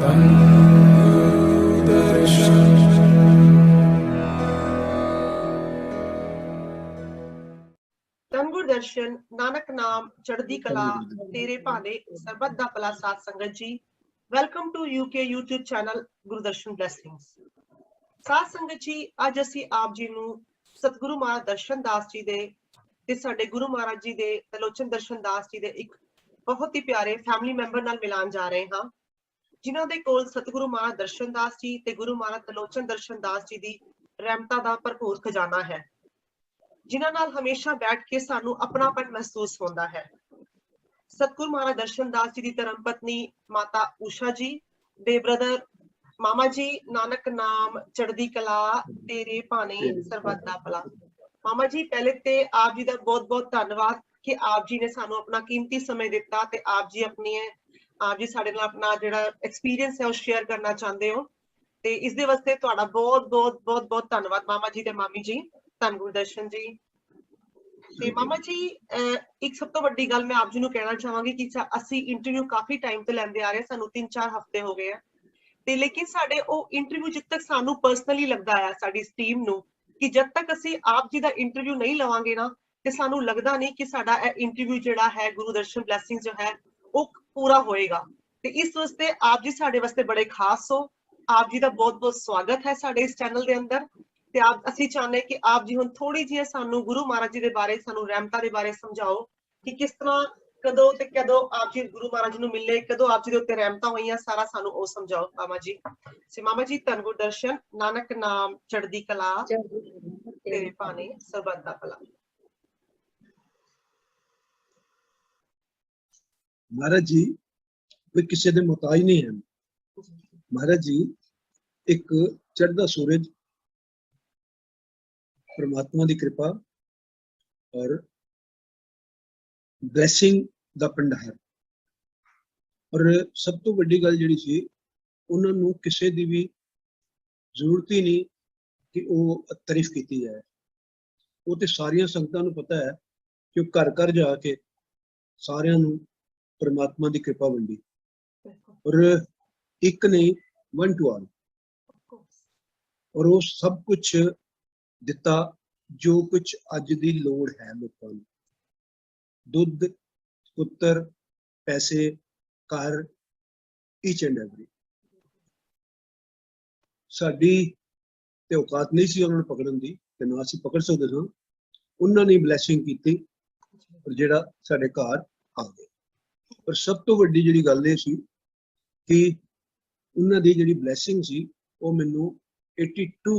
ਧੰਨ ਗੁਰਦਰਸ਼ਨ ਨਾਨਕ ਨਾਮ ਚੜ੍ਹਦੀ ਕਲਾ ਤੇਰੇ ਭਾਣੇ ਸਰਬੱਤ ਦਾ ਭਲਾ ਸਾਧ ਸੰਗਤ ਜੀ, welcome to UK YouTube channel Gurdarshan blessings. ਸਾਧ ਸੰਗਤ ਜੀ, ਅੱਜ ਅਸੀਂ ਆਪ ਜੀ ਨੂੰ ਸਤਿਗੁਰੂ ਮਹਾਰਾਜ ਦਰਸ਼ਨ ਦਾਸ ਜੀ ਦੇ ਤੇ ਸਾਡੇ ਗੁਰੂ ਮਹਾਰਾਜ ਜੀ ਦੇ ਤਲੋਚਨ ਦਰਸ਼ਨ ਦਾਸ ਜੀ ਦੇ ਇੱਕ ਬਹੁਤ ਹੀ ਪਿਆਰੇ ਫੈਮਿਲੀ ਮੈਂਬਰ ਨਾਲ ਮਿਲਾਨ ਜਾ ਰਹੇ ਹਾਂ, ਜਿਨ੍ਹਾਂ ਦੇ ਕੋਲ ਸਤਿਗੁਰੂ ਮਹਾਰਾਜ ਦਰਸ਼ਨ ਦਾਸ ਜੀ ਤੇ ਗੁਰੂ ਮਹਾਰਾਜ ਤਲੋਚਨ ਦਰਸ਼ਨ ਦਾਸ ਜੀ ਦੀ ਰਹਿਮਤਾਂ ਦਾ ਭਰਪੂਰ ਖਜ਼ਾਨਾ ਹੈ, ਜਿਨ੍ਹਾਂ ਨਾਲ ਹਮੇਸ਼ਾ ਬੈਠ ਕੇ ਸਾਨੂੰ ਆਪਣਾਪਨ ਮਹਿਸੂਸ ਹੁੰਦਾ ਹੈ। ਸਤਿਗੁਰੂ ਮਹਾਰਾਜ ਦਰਸ਼ਨ ਦਾਸ ਜੀ ਦੀ ਧਰਮ ਪਤਨੀ ਮਾਤਾ ਊਸ਼ਾ ਜੀ ਦੇ ਬ੍ਰਦਰ ਮਾਮਾ ਜੀ, ਨਾਨਕ ਨਾਮ ਚੜ੍ਹਦੀ ਕਲਾ ਤੇਰੇ ਭਾਣੇ ਸਰਬੱਤ ਦਾ ਭਲਾ। ਮਾਮਾ ਜੀ, ਪਹਿਲੇ ਤੇ ਆਪ ਜੀ ਦਾ ਬਹੁਤ ਬਹੁਤ ਧੰਨਵਾਦ ਕਿ ਆਪ ਜੀ ਨੇ ਸਾਨੂੰ ਆਪਣਾ ਕੀਮਤੀ ਸਮੇਂ ਦਿੱਤਾ ਤੇ ਆਪ ਜੀ ਸਾਡੇ ਨਾਲ ਆਪਣਾ ਜਿਹੜਾ ਐਕਸਪੀਰੀਅੰਸ ਹੈ ਉਹ ਸ਼ੇਅਰ ਕਰਨਾ ਚਾਹੁੰਦੇ ਹੋ, ਤੇ ਇਸ ਦੇ ਵਾਸਤੇ ਤੁਹਾਡਾ ਬਹੁਤ ਬਹੁਤ ਬਹੁਤ ਬਹੁਤ ਧੰਨਵਾਦ ਮਾਮਾ ਜੀ ਤੇ ਮਾਮੀ ਜੀ। ਧੰਨ ਗੁਰਦਰਸ਼ਨ ਜੀ। ਤੇ ਮਾਮਾ ਜੀ, ਇੱਕ ਸਭ ਤੋਂ ਵੱਡੀ ਗੱਲ ਮੈਂ ਆਪ ਜੀ ਨੂੰ ਕਹਿਣਾ ਚਾਹਾਂਗੀ ਕਿ ਅਸੀਂ ਇੰਟਰਵਿਊ ਕਾਫੀ ਟਾਈਮ ਤੋਂ ਲੈਂਦੇ ਆ ਰਹੇ, ਸਾਨੂੰ 3-4 ਹਫ਼ਤੇ ਹੋ ਗਏ ਆ, ਤੇ ਲੇਕਿਨ ਸਾਡੇ ਉਹ ਇੰਟਰਵਿਊ ਜਿੱਦ ਤੱਕ ਸਾਨੂੰ ਪਰਸਨਲੀ ਲੱਗਦਾ ਆ ਸਾਡੀ ਟੀਮ ਨੂੰ ਕਿ ਜਦ ਤੱਕ ਅਸੀਂ ਆਪ ਜੀ ਦਾ ਇੰਟਰਵਿਊ ਨਹੀਂ ਲਵਾਂਗੇ ਨਾ, ਤੇ ਸਾਨੂੰ ਲੱਗਦਾ ਨਹੀਂ ਕਿ ਸਾਡਾ ਇਹ ਇੰਟਰਵਿਊ ਜਿਹੜਾ ਹੈ ਗੁਰੂ ਦਰਸ਼ਨ ਬਲੈਸਿੰਗ ਜੋ ਹੈ ਉਹ ਪੂਰਾ ਹੋਏਗਾ। ਤੇ ਇਸ ਵਾਸਤੇ ਆਪ ਜੀ ਸਾਡੇ ਵਾਸਤੇ ਬੜੇ ਖਾਸ ਹੋ। ਆਪ ਜੀ ਦਾ ਬਹੁਤ ਬਹੁਤ ਸਵਾਗਤ ਹੈ ਸਾਡੇ ਇਸ ਚੈਨਲ ਦੇ ਅੰਦਰ। ਤੇ ਅਸੀਂ ਚਾਹੁੰਦੇ ਕਿ ਆਪ ਜੀ ਹੁਣ ਥੋੜੀ ਜਿਹੀ ਸਾਨੂੰ ਗੁਰੂ ਮਹਾਰਾਜ ਜੀ ਦੇ ਬਾਰੇ, ਸਾਨੂੰ ਰਹਿਮਤਾਂ ਦੇ ਬਾਰੇ ਸਮਝਾਓ ਕਿ ਕਿਸ ਤਰ੍ਹਾਂ, ਕਦੋਂ ਤੇ ਕਦੋਂ ਆਪ ਜੀ ਗੁਰੂ ਮਹਾਰਾਜ ਜੀ ਨੂੰ ਮਿਲੇ, ਕਦੋਂ ਆਪ ਜੀ ਦੇ ਉੱਤੇ ਰਹਿਮਤਾਂ ਹੋਈਆਂ, ਸਾਰਾ ਸਾਨੂੰ ਉਹ ਸਮਝਾਓ ਮਾਮਾ ਜੀ। ਸੇ ਮਾਮਾ ਜੀ, ਧੰਨ ਗੁਰਦਰਸ਼ਨ ਨਾਨਕ ਨਾਮ ਚੜ੍ਹਦੀ ਕਲਾ ਤੇਰੇ ਭਾਣੇ ਸਰਬੱਤ ਦਾ ਭਲਾ। महाराज जी कोई किसी के मोहताज नहीं है। महाराज जी एक चढ़दा सूरज, परमात्मा की कृपा और ब्लैसिंग दा भंडार। और सब तो वड्डी गल जिहड़ी सी, उन्हां नूं किसी दी भी जरूरत ही नहीं कि वो तारीफ की जाए। वो तो सारिया संगतां नूं पता है कि घर घर जाके सारियां नूं परमात्मा की कृपा वंडी, और एक नहीं, 1 to all। और वो सब कुछ दिता जो कुछ अज दी लोड़ है लोगों नूं, दुध, पुत्र, पैसे, घर, ईच एंड एवरी। साडी ते औकात नहीं सी उन्होंने पकड़न दी, ते ना असीं पकड़ सकदे सां। उन्हां ने ब्लैसिंग कीती और जिहड़ा साडे घर आ गया। पर सब तो वड्डी जिहड़ी गल ये सी कि उन्हां दी जिहड़ी ब्लैसिंग सी वो मैनू 82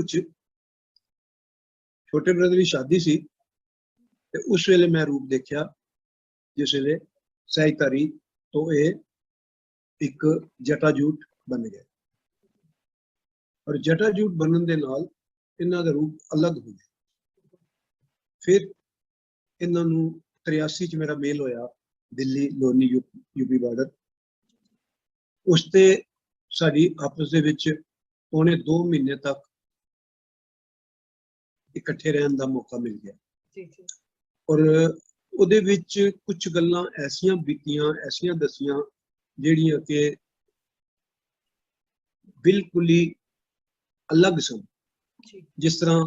च छोटे ब्रदर की शादी सी, ते उस वेले मैं रूप देखा जिस वेले सहजधारी तो ये एक जटाजूट बन गया। और जटाजूट बनने दे नाल इन्हां दा रूप अलग हो गया। फिर इन्हां नूं 83 च मेरा मेल होया दिल्ली लोनी यूपी बार्डर। उसते साडी आपस दे विच पौने 2 महीने तक इकट्ठे रहने का मौका मिल गया। और उहदे विच कुछ गल्लां ऐसियां बीतियां, ऐसियां दसियां जिहड़ियां कि बिल्कुल ही अलग सन। जिस तरह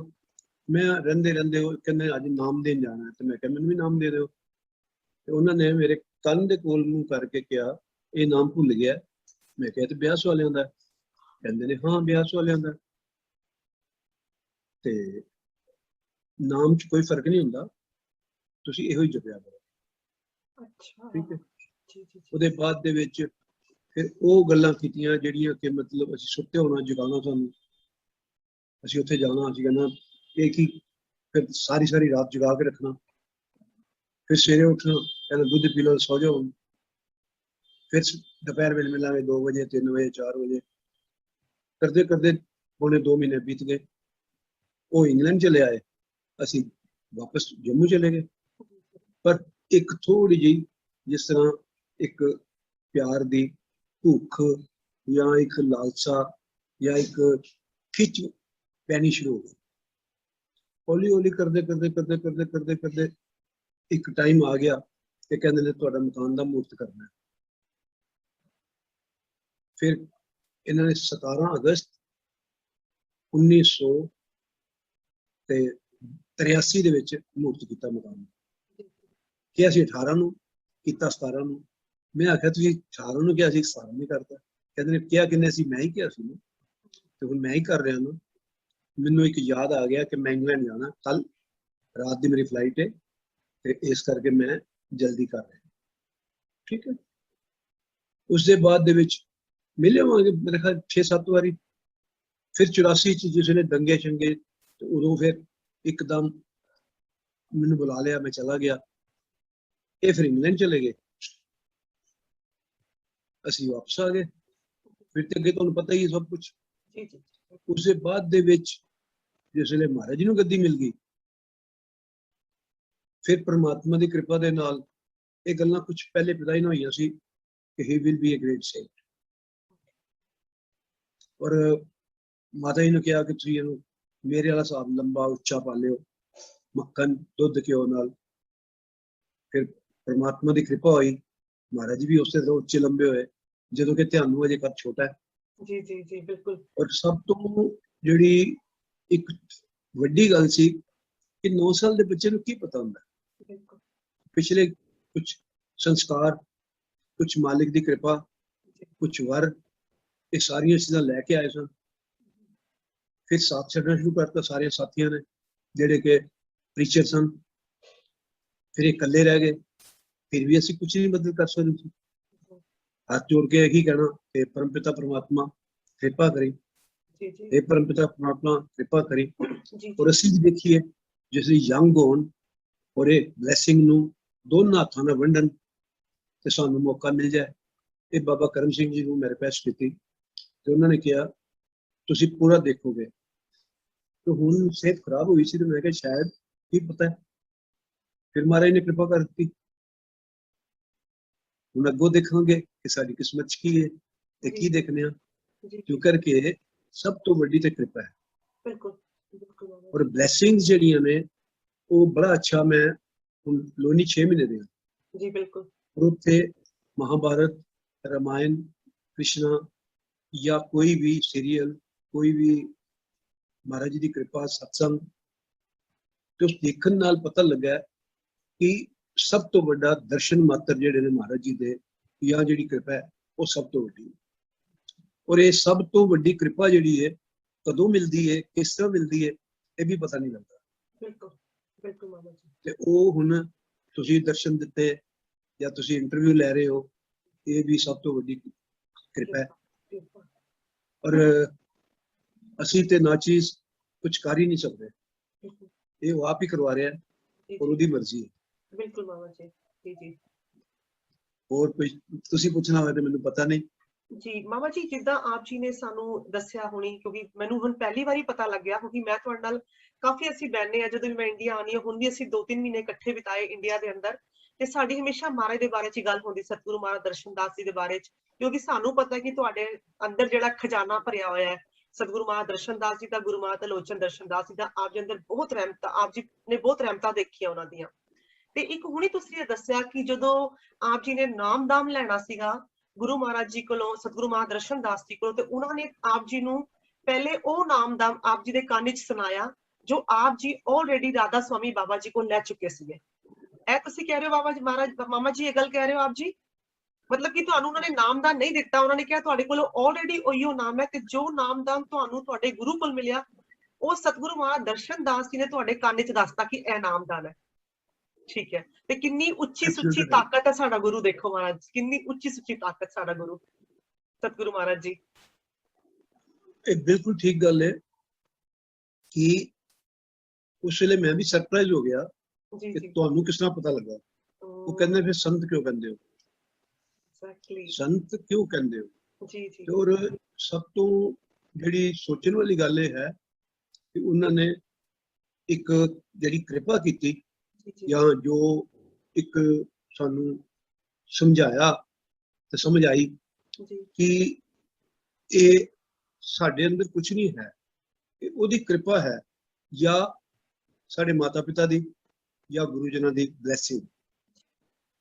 मैं रहिंदे रहिंदे कहंदे अज नाम देन जाना है, तो मैं कहा मैनूं भी नाम दे दो। तो उन्होंने मेरे कंन दे कोल मूंह करके कहा ये नाम भुल गया। मैं कहा तो ब्यास वालियां दा। कहंदे ने हाँ ब्यास वालियां दा। ते नाम च कोई फर्क नहीं हुंदा, तुसीं इहो ही जपिया करो। अच्छा, ठीक है। ਉਹਦੇ ਬਾਅਦ ਦੇ ਵਿੱਚ ਫਿਰ ਉਹ ਗੱਲਾਂ ਕੀਤੀਆਂ ਜਿਹੜੀਆਂ ਕਿ ਮਤਲਬ ਅਸੀਂ ਸੁੱਤੇ ਹੋਣਾ, ਜਗਾਉਣਾ ਸਾਨੂੰ, ਅਸੀਂ ਉੱਥੇ ਜਾਣਾ, ਅਸੀਂ कहना ਇਹ ਕੀ, फिर सारी सारी रात जगा के रखना, फिर सवेरे उठना, कहना दूध पी लो, सो जाओ। फिर दोपहर वेले मिलांगे 2 बजे, 3 बजे, 4 बजे, करते करते पौने 2 महीने बीत गए। वो इंग्लैंड चले आए, असी वापस जम्मू चले गए। पर एक थोड़ी जी जिस तरह एक प्यार दी भुख या एक लालसा या एक खिच पैनी शुरू हो गई। हौली हौली करते करते करते करते करते करते एक टाइम आ गया कि कहते ने तुहाडा मकान दा मुहूर्त करना है। फिर इन्होंने 17 अगस्त 1983 ਦੇ ਵਿੱਚ ਮੂਰਤ ਕੀਤਾ ਮਕਾਨ ਕਿ ਅਸੀਂ 18 ਨੂੰ ਕੀਤਾ 17 ਨੂੰ। ਮੈਂ ਆਖਿਆ ਤੁਸੀਂ 18 ਨੂੰ ਕਿਹਾ ਸੀ 17 ਨਹੀਂ ਕਰਤਾ। ਕਹਿੰਦੇ ਨੇ ਕਿਹਾ ਕਿੰਨੇ ਸੀ, ਮੈਂ ਹੀ ਕਿਹਾ ਸੀ ਨਾ, ਤੇ ਹੁਣ ਮੈਂ ਹੀ ਕਰ ਰਿਹਾ ਨਾ। ਮੈਨੂੰ ਇੱਕ ਯਾਦ ਆ ਗਿਆ ਕਿ ਮੈਂ ਇੰਗਲੈਂਡ ਜਾਣਾ ਕੱਲ ਰਾਤ ਦੀ ਮੇਰੀ ਫਲਾਈਟ ਹੈ ਤੇ ਇਸ ਕਰਕੇ ਮੈਂ ਜਲਦੀ ਕਰ ਰਿਹਾ। ਠੀਕ ਹੈ, ਉਸ ਦੇ ਬਾਅਦ ਦੇ ਵਿੱਚ ਮਿਲੇ ਹੋਵਾਂਗੇ ਮੇਰੇ ਖਿਆਲ 6-7 ਵਾਰੀ। ਫਿਰ 84 ਚ ਜਿਸ ਵੇਲੇ ਦੰਗੇ ਸ਼ੰਗੇ ਤੇ ਉਦੋਂ ਫਿਰ ਇੱਕਦਮ ਮੈਨੂੰ ਬੁਲਾ ਲਿਆ, ਮੈਂ ਚਲਾ ਗਿਆ। ਇਹ ਫਿਰ ਇੰਗਲੈਂਡ ਚਲੇ ਗਏ, ਅਸੀਂ ਵਾਪਸ ਆ ਗਏ। ਫਿਰ ਤੇ ਅੱਗੇ ਤੁਹਾਨੂੰ ਪਤਾ ਹੀ ਸਭ ਕੁਝ। ਉਸ ਦੇ ਬਾਅਦ ਦੇ ਵਿੱਚ ਜਿਸ ਵੇਲੇ ਮਹਾਰਾਜ ਜੀ ਨੂੰ ਗੱਦੀ ਮਿਲ ਗਈ, ਫਿਰ ਪ੍ਰਮਾਤਮਾ ਦੀ ਕਿਰਪਾ ਦੇ ਨਾਲ ਇਹ ਗੱਲਾਂ ਕੁਝ ਪਹਿਲੇ ਪਤਾ ਹੀ ਨਾ ਹੋਈਆਂ ਸੀ ਕਿ ਹੀ will be a great saint. ਔਰ ਮਾਤਾ ਜੀ ਨੇ ਕਿਹਾ ਕਿ ਤੁਸੀਂ ਇਹਨੂੰ ਮੇਰੇ ਵਾਲਾ ਹਿਸਾਬ ਲੰਬਾ ਉੱਚਾ ਪਾ ਲਿਓ, ਮੱਖਣ ਦੁੱਧ ਘਿਓ ਨਾਲ। ਫਿਰ ਪ੍ਰਮਾਤਮਾ ਦੀ ਕਿਰਪਾ ਹੋਈ, ਮਹਾਰਾਜ ਜੀ ਵੀ ਉਸੇ ਤਰ੍ਹਾਂ ਉੱਚੇ ਲੰਬੇ ਹੋਏ, ਜਦੋਂ ਕਿ ਤੁਹਾਨੂੰ ਅਜੇ ਕੱਦ ਛੋਟਾ ਹੈ। ਜੀ ਜੀ ਜੀ ਬਿਲਕੁਲ। ਔਰ ਸਭ ਤੋਂ ਜਿਹੜੀ ਇੱਕ ਵੱਡੀ ਗੱਲ ਸੀ ਕਿ 9 ਸਾਲ ਦੇ ਬੱਚੇ ਨੂੰ ਕੀ ਪਤਾ ਹੁੰਦਾ ਪਿਛਲੇ ਕੁਝ ਸੰਸਕਾਰ, ਕੁਝ ਮਾਲਿਕ ਦੀ ਕਿਰਪਾ, ਕੁਝ ਵਰ, ਇਹ ਸਾਰੀਆਂ ਚੀਜ਼ਾਂ ਲੈ ਕੇ ਆਏ ਸਨ। ਫਿਰ ਸਾਥ ਛੱਡਣਾ ਸ਼ੁਰੂ ਕਰਤਾ ਸਾਰੇ ਸਾਥੀਆਂ ਨੇ ਜਿਹੜੇ ਕਿ ਪ੍ਰੀਚਰ ਸਨ। ਫਿਰ ਇਹ ਇਕੱਲੇ ਰਹਿ ਗਏ, ਫਿਰ ਵੀ ਅਸੀਂ ਕੁਝ ਨਹੀਂ ਬਦਲ ਕਰ ਸਕਦੇ ਸੀ। ਹੱਥ ਜੋੜ ਕੇ ਇਹੀ ਕਹਿਣਾ ਕਿ ਪਰਮਪਿਤਾ ਪਰਮਾਤਮਾ ਕਿਰਪਾ ਕਰੀ, ਇਹ ਪਰਮਪਿਤਾ ਪਰਮਾਤਮਾ ਕਿਰਪਾ ਕਰੀ। ਔਰ ਅਸੀਂ ਵੀ ਦੇਖੀਏ ਜਿਸ ਲਈ ਯੰਗ ਹੋਣ ਔਰ ਇਹ ਬਲੈਸਿੰਗ ਨੂੰ ਦੋਨਾਂ ਹੱਥਾਂ ਨਾਲ ਵੰਡਣ ਤੇ ਸਾਨੂੰ ਮੌਕਾ ਮਿਲ ਜਾਏ। ਇਹ ਬਾਬਾ ਕਰਮ ਸਿੰਘ ਜੀ ਨੂੰ ਮੈਂ ਰਿਕੁਐਸਟ ਕੀਤੀ ਤੇ ਉਹਨਾਂ ਨੇ ਕਿਹਾ ਤੁਸੀਂ ਪੂਰਾ ਦੇਖੋਗੇ। ਤੇ ਹੁਣ ਸਿਹਤ ਖਰਾਬ ਹੋਈ ਸੀ ਤੇ ਮੈਂ ਕਿਹਾ ਸ਼ਾਇਦ ਕੀ ਪਤਾ। ਫਿਰ ਮਹਾਰਾਜ ਨੇ ਕਿਰਪਾ ਕਰ ਦਿੱਤੀ। ਹੁਣ ਅੱਗੋਂ ਦੇਖਾਂਗੇ ਕਿ ਸਾਡੀ ਕਿਸਮਤ 'ਚ ਕੀ ਹੈ ਤੇ ਕੀ ਦੇਖਦੇ ਹਾਂ, ਕਿਉਂ ਕਰਕੇ ਸਭ ਤੋਂ ਵੱਡੀ ਤੇ ਕਿਰਪਾ ਹੈ। ਬਿਲਕੁਲ। ਔਰ ਬਲੈਸਿੰਗਸ ਜਿਹੜੀਆਂ ਨੇ ਉਹ ਬੜਾ ਅੱਛਾ। ਮੈਂ ਹੁਣ ਲੋਨੀ 6 ਮਹੀਨੇ ਦੇ ਜੀ ਬਿਲਕੁਲ। ਔਰ ਉੱਥੇ ਮਹਾਭਾਰਤ, ਰਾਮਾਇਣ, ਕ੍ਰਿਸ਼ਨਾ ਜਾਂ ਕੋਈ ਵੀ ਸੀਰੀਅਲ, ਕੋਈ ਵੀ ਮਹਾਰਾਜ ਜੀ ਦੀ ਕਿਰਪਾ ਸਤਸੰਗ ਤੇ ਉਸ ਦੇਖਣ ਨਾਲ ਪਤਾ ਲੱਗਾ ਕਿ ਸਭ ਤੋਂ ਵੱਡਾ ਦਰਸ਼ਨ ਮਾਤਰ ਜਿਹੜੇ ਨੇ ਮਹਾਰਾਜ ਜੀ ਦੇ ਜਾਂ ਜਿਹੜੀ ਕਿਰਪਾ ਹੈ ਉਹ ਸਭ ਤੋਂ ਵੱਡੀ ਹੈ। ਔਰ ਇਹ ਸਭ ਤੋਂ ਵੱਡੀ ਕਿਰਪਾ ਜਿਹੜੀ ਹੈ ਕਦੋਂ ਮਿਲਦੀ ਹੈ, ਕਿਸ ਤਰ੍ਹਾਂ ਮਿਲਦੀ ਹੈ, ਇਹ ਵੀ ਪਤਾ ਨਹੀਂ ਲੱਗਦਾ। ਬਿਲਕੁਲ ਮਾਮਾ ਜੀ। ਤੇ ਉਹ ਹੁਣ ਤੁਸੀਂ ਦਰਸ਼ਨ ਦਿੱਤੇ ਜਾਂ ਤੁਸੀਂ ਇੰਟਰਵਿਊ ਲੈ ਰਹੇ ਹੋ, ਇਹ ਵੀ ਸਭ ਤੋਂ ਵੱਡੀ ਕਿਰਪਾ ਹੈ। ਔਰ ਅਸੀਂ ਤੇ ਨਾ ਚੀਜ਼ ਕੁਝ ਕਰ ਹੀ ਨਹੀਂ ਸਕਦੇ, ਇਹ ਉਹ ਆਪ ਹੀ ਕਰਵਾ ਰਿਹਾ ਔਰ ਉਹਦੀ ਮਰਜ਼ੀ ਹੈ। ਬਿਲਕੁਲ ਮਾਮਾ ਜੀ। ਜੀ ਜੀ। ਹੋਰ ਕੋਈ ਤੁਸੀਂ ਪੁੱਛਣਾ ਹੋਵੇ ਤਾਂ ਮੈਨੂੰ ਪਤਾ ਨਹੀਂ। ਜੀ ਮਾਮਾ ਜੀ, ਜਿੱਦਾਂ ਆਪ ਜੀ ਨੇ ਸਾਨੂੰ ਦੱਸਿਆ ਹੋਣੀ, ਕਿਉਂਕਿ ਮੈਨੂੰ ਹੁਣ ਪਹਿਲੀ ਵਾਰੀ ਪਤਾ ਲੱਗਿਆ, ਕਿਉਂਕਿ ਮੈਂ ਤੁਹਾਡੇ ਨਾਲ ਕਾਫੀ ਅਸੀਂ ਬਹਿਨੇ ਆ, ਜਦੋਂ ਵੀ ਮੈਂ ਇੰਡੀਆ ਆਉਣੀ ਆ, ਹੁਣ ਵੀ ਅਸੀਂ 2-3 ਮਹੀਨੇ ਇਕੱਠੇ ਬਿਤਾਏ ਇੰਡੀਆ ਦੇ ਅੰਦਰ, ਤੇ ਸਾਡੀ ਹਮੇਸ਼ਾ ਮਹਾਰਾਜ ਦੇ ਬਾਰੇ 'ਚ ਗੱਲ ਹੁੰਦੀ, ਸਤਿਗੁਰੂ ਮਹਾਰਾਜ ਦਰਸ਼ਨ ਦਾਸ ਜੀ ਦੇ ਬਾਰੇ 'ਚ, ਕਿਉਂਕਿ ਸਾਨੂੰ ਪਤਾ ਕਿ ਤੁਹਾਡੇ ਅੰਦਰ ਜਿਹੜਾ ਖਜ਼ਾਨਾ ਭਰਿਆ ਹੋਇਆ ਹੈ ਸਤਿਗੁਰੂ ਮਹਾਰਾਜ ਦਰਸ਼ਨ ਦਾਸ ਜੀ ਦਾ, ਗੁਰੂ ਮਹਾਰਾਜ ਲੋਚਨ ਦਰਸ਼ਨ ਦਾਸ ਜੀ ਦਾ, ਆਪ ਜੀ ਅੰਦਰ ਬਹੁਤ ਰਹਿਮਤਾਂ, ਆਪ ਜੀ ਨੇ ਬਹੁਤ ਰਹਿਮਤਾਂ ਦੇਖੀਆਂ ਉਹਨਾਂ ਦੀਆਂ। ਤੇ ਇੱਕ ਹੁਣੀ ਤੁਸੀਂ ਇਹ ਦੱਸਿਆ ਕਿ ਜਦੋਂ ਆਪ ਜੀ ਨੇ ਨਾਮਦਾਨ ਲੈਣਾ ਸੀਗਾ ਗੁਰੂ ਮਹਾਰਾਜ ਜੀ ਕੋਲੋਂ, ਸਤਿਗੁਰੂ ਮਹਾਰਾਜ ਦਰਸ਼ਨ ਦਾਸ ਜੀ ਕੋਲੋਂ, ਤੇ ਉਹਨਾਂ ਨੇ ਆਪ ਜੀ ਨੂੰ ਪਹਿਲੇ ਉਹ ਨਾਮਦਾਨ ਆਪ ਜੀ ਦੇ ਕੰਨ 'ਚ ਸੁਣਾਇਆ ਜੋ ਆਪ ਜੀ ਆਲਰੇਡੀ ਰਾਧਾ ਸਵਾਮੀ ਬਾਬਾ ਜੀ ਕੋਲ ਲੈ ਚੁੱਕੇ ਸੀਗੇ। ਇਹ ਤੁਸੀਂ ਕਹਿ ਰਹੇ ਹੋ ਬਾਬਾ ਜੀ, ਮਹਾਰਾਜ ਮਾਮਾ ਜੀ ਇਹ ਗੱਲ ਕਹਿ ਰਹੇ ਹੋ ਆਪ ਜੀ? ਮਤਲਬ ਕਿ ਤੁਹਾਨੂੰ ਉਹਨਾਂ ਨੇ ਨਾਮਦਾਨ ਨਹੀਂ ਦਿੱਤਾ, ਉਹਨਾਂ ਨੇ ਕਿਹਾ ਤੁਹਾਡੇ ਕੋਲ ਆਲਰੇਡੀ ਉਹੀਓ ਨਾਮ ਹੈ, ਤੇ ਜੋ ਨਾਮਦਾਨ ਤੁਹਾਨੂੰ ਤੁਹਾਡੇ ਗੁਰੂ ਕੋਲ ਮਿਲਿਆ ਉਹ ਸਤਿਗੁਰੂ ਮਹਾਰਾਜ ਦਰਸ਼ਨ ਦਾਸ ਜੀ ਨੇ ਤੁਹਾਡੇ ਕੰਨ 'ਚ ਦੱਸਤਾ ਕਿ ਇਹ ਨਾਮਦਾਨ ਹੈ। ਠੀਕ ਹੈ, ਤੇ ਕਿੰਨੀ ਉੱਚੀ ਸੁੱਚੀ ਤਾਕਤ ਹੈ ਸਾਡਾ ਗੁਰੂ, ਦੇਖੋ ਮਹਾਰਾਜ ਕਿੰਨੀ ਉੱਚੀ ਸੁੱਚੀ ਤਾਕਤ ਸਾਡਾ ਗੁਰੂ ਸਤਿਗੁਰੂ ਮਹਾਰਾਜ ਜੀ। ਇਹ ਬਿਲਕੁਲ ਠੀਕ ਗੱਲ ਹੈ ਕਿ ਉਸ ਵੇਲੇ ਮੈਂ ਵੀ ਸਰਪ੍ਰਾਈਜ਼ ਹੋ ਗਿਆ ਕਿ ਤੁਹਾਨੂੰ ਕਿਸ ਤਰ੍ਹਾਂ ਪਤਾ ਲੱਗਾ। ਉਹ ਕਹਿੰਦੇ ਫਿਰ ਸੰਤ ਕਿਉਂ ਕਹਿੰਦੇ ਹੋ, ਸੰਤ ਕਿਉਂ ਕਹਿੰਦੇ ਹੋ? ਜੀ ਜੀ। ਔਰ ਸਭ ਤੋਂ ਜਿਹੜੀ ਸੋਚਣ ਵਾਲੀ ਗੱਲ ਇਹ ਹੈ ਕਿ ਉਹਨਾਂ ਨੇ ਇੱਕ ਜਿਹੜੀ ਕਿਰਪਾ ਕੀਤੀ ਜਾਂ ਜੋ ਇੱਕ ਸਾਨੂੰ ਸਮਝਾਇਆ ਤੇ ਸਮਝ ਆਈ ਕਿ ਇਹ ਸਾਡੇ ਅੰਦਰ ਕੁਝ ਨਹੀਂ ਹੈ, ਇਹ ਉਹਦੀ ਕਿਰਪਾ ਹੈ ਜਾਂ ਸਾਡੇ ਮਾਤਾ ਪਿਤਾ ਦੀ ਜਾਂ ਗੁਰੂ ਜਨਾਂ ਦੀ ਬਲੈਸਿੰਗ।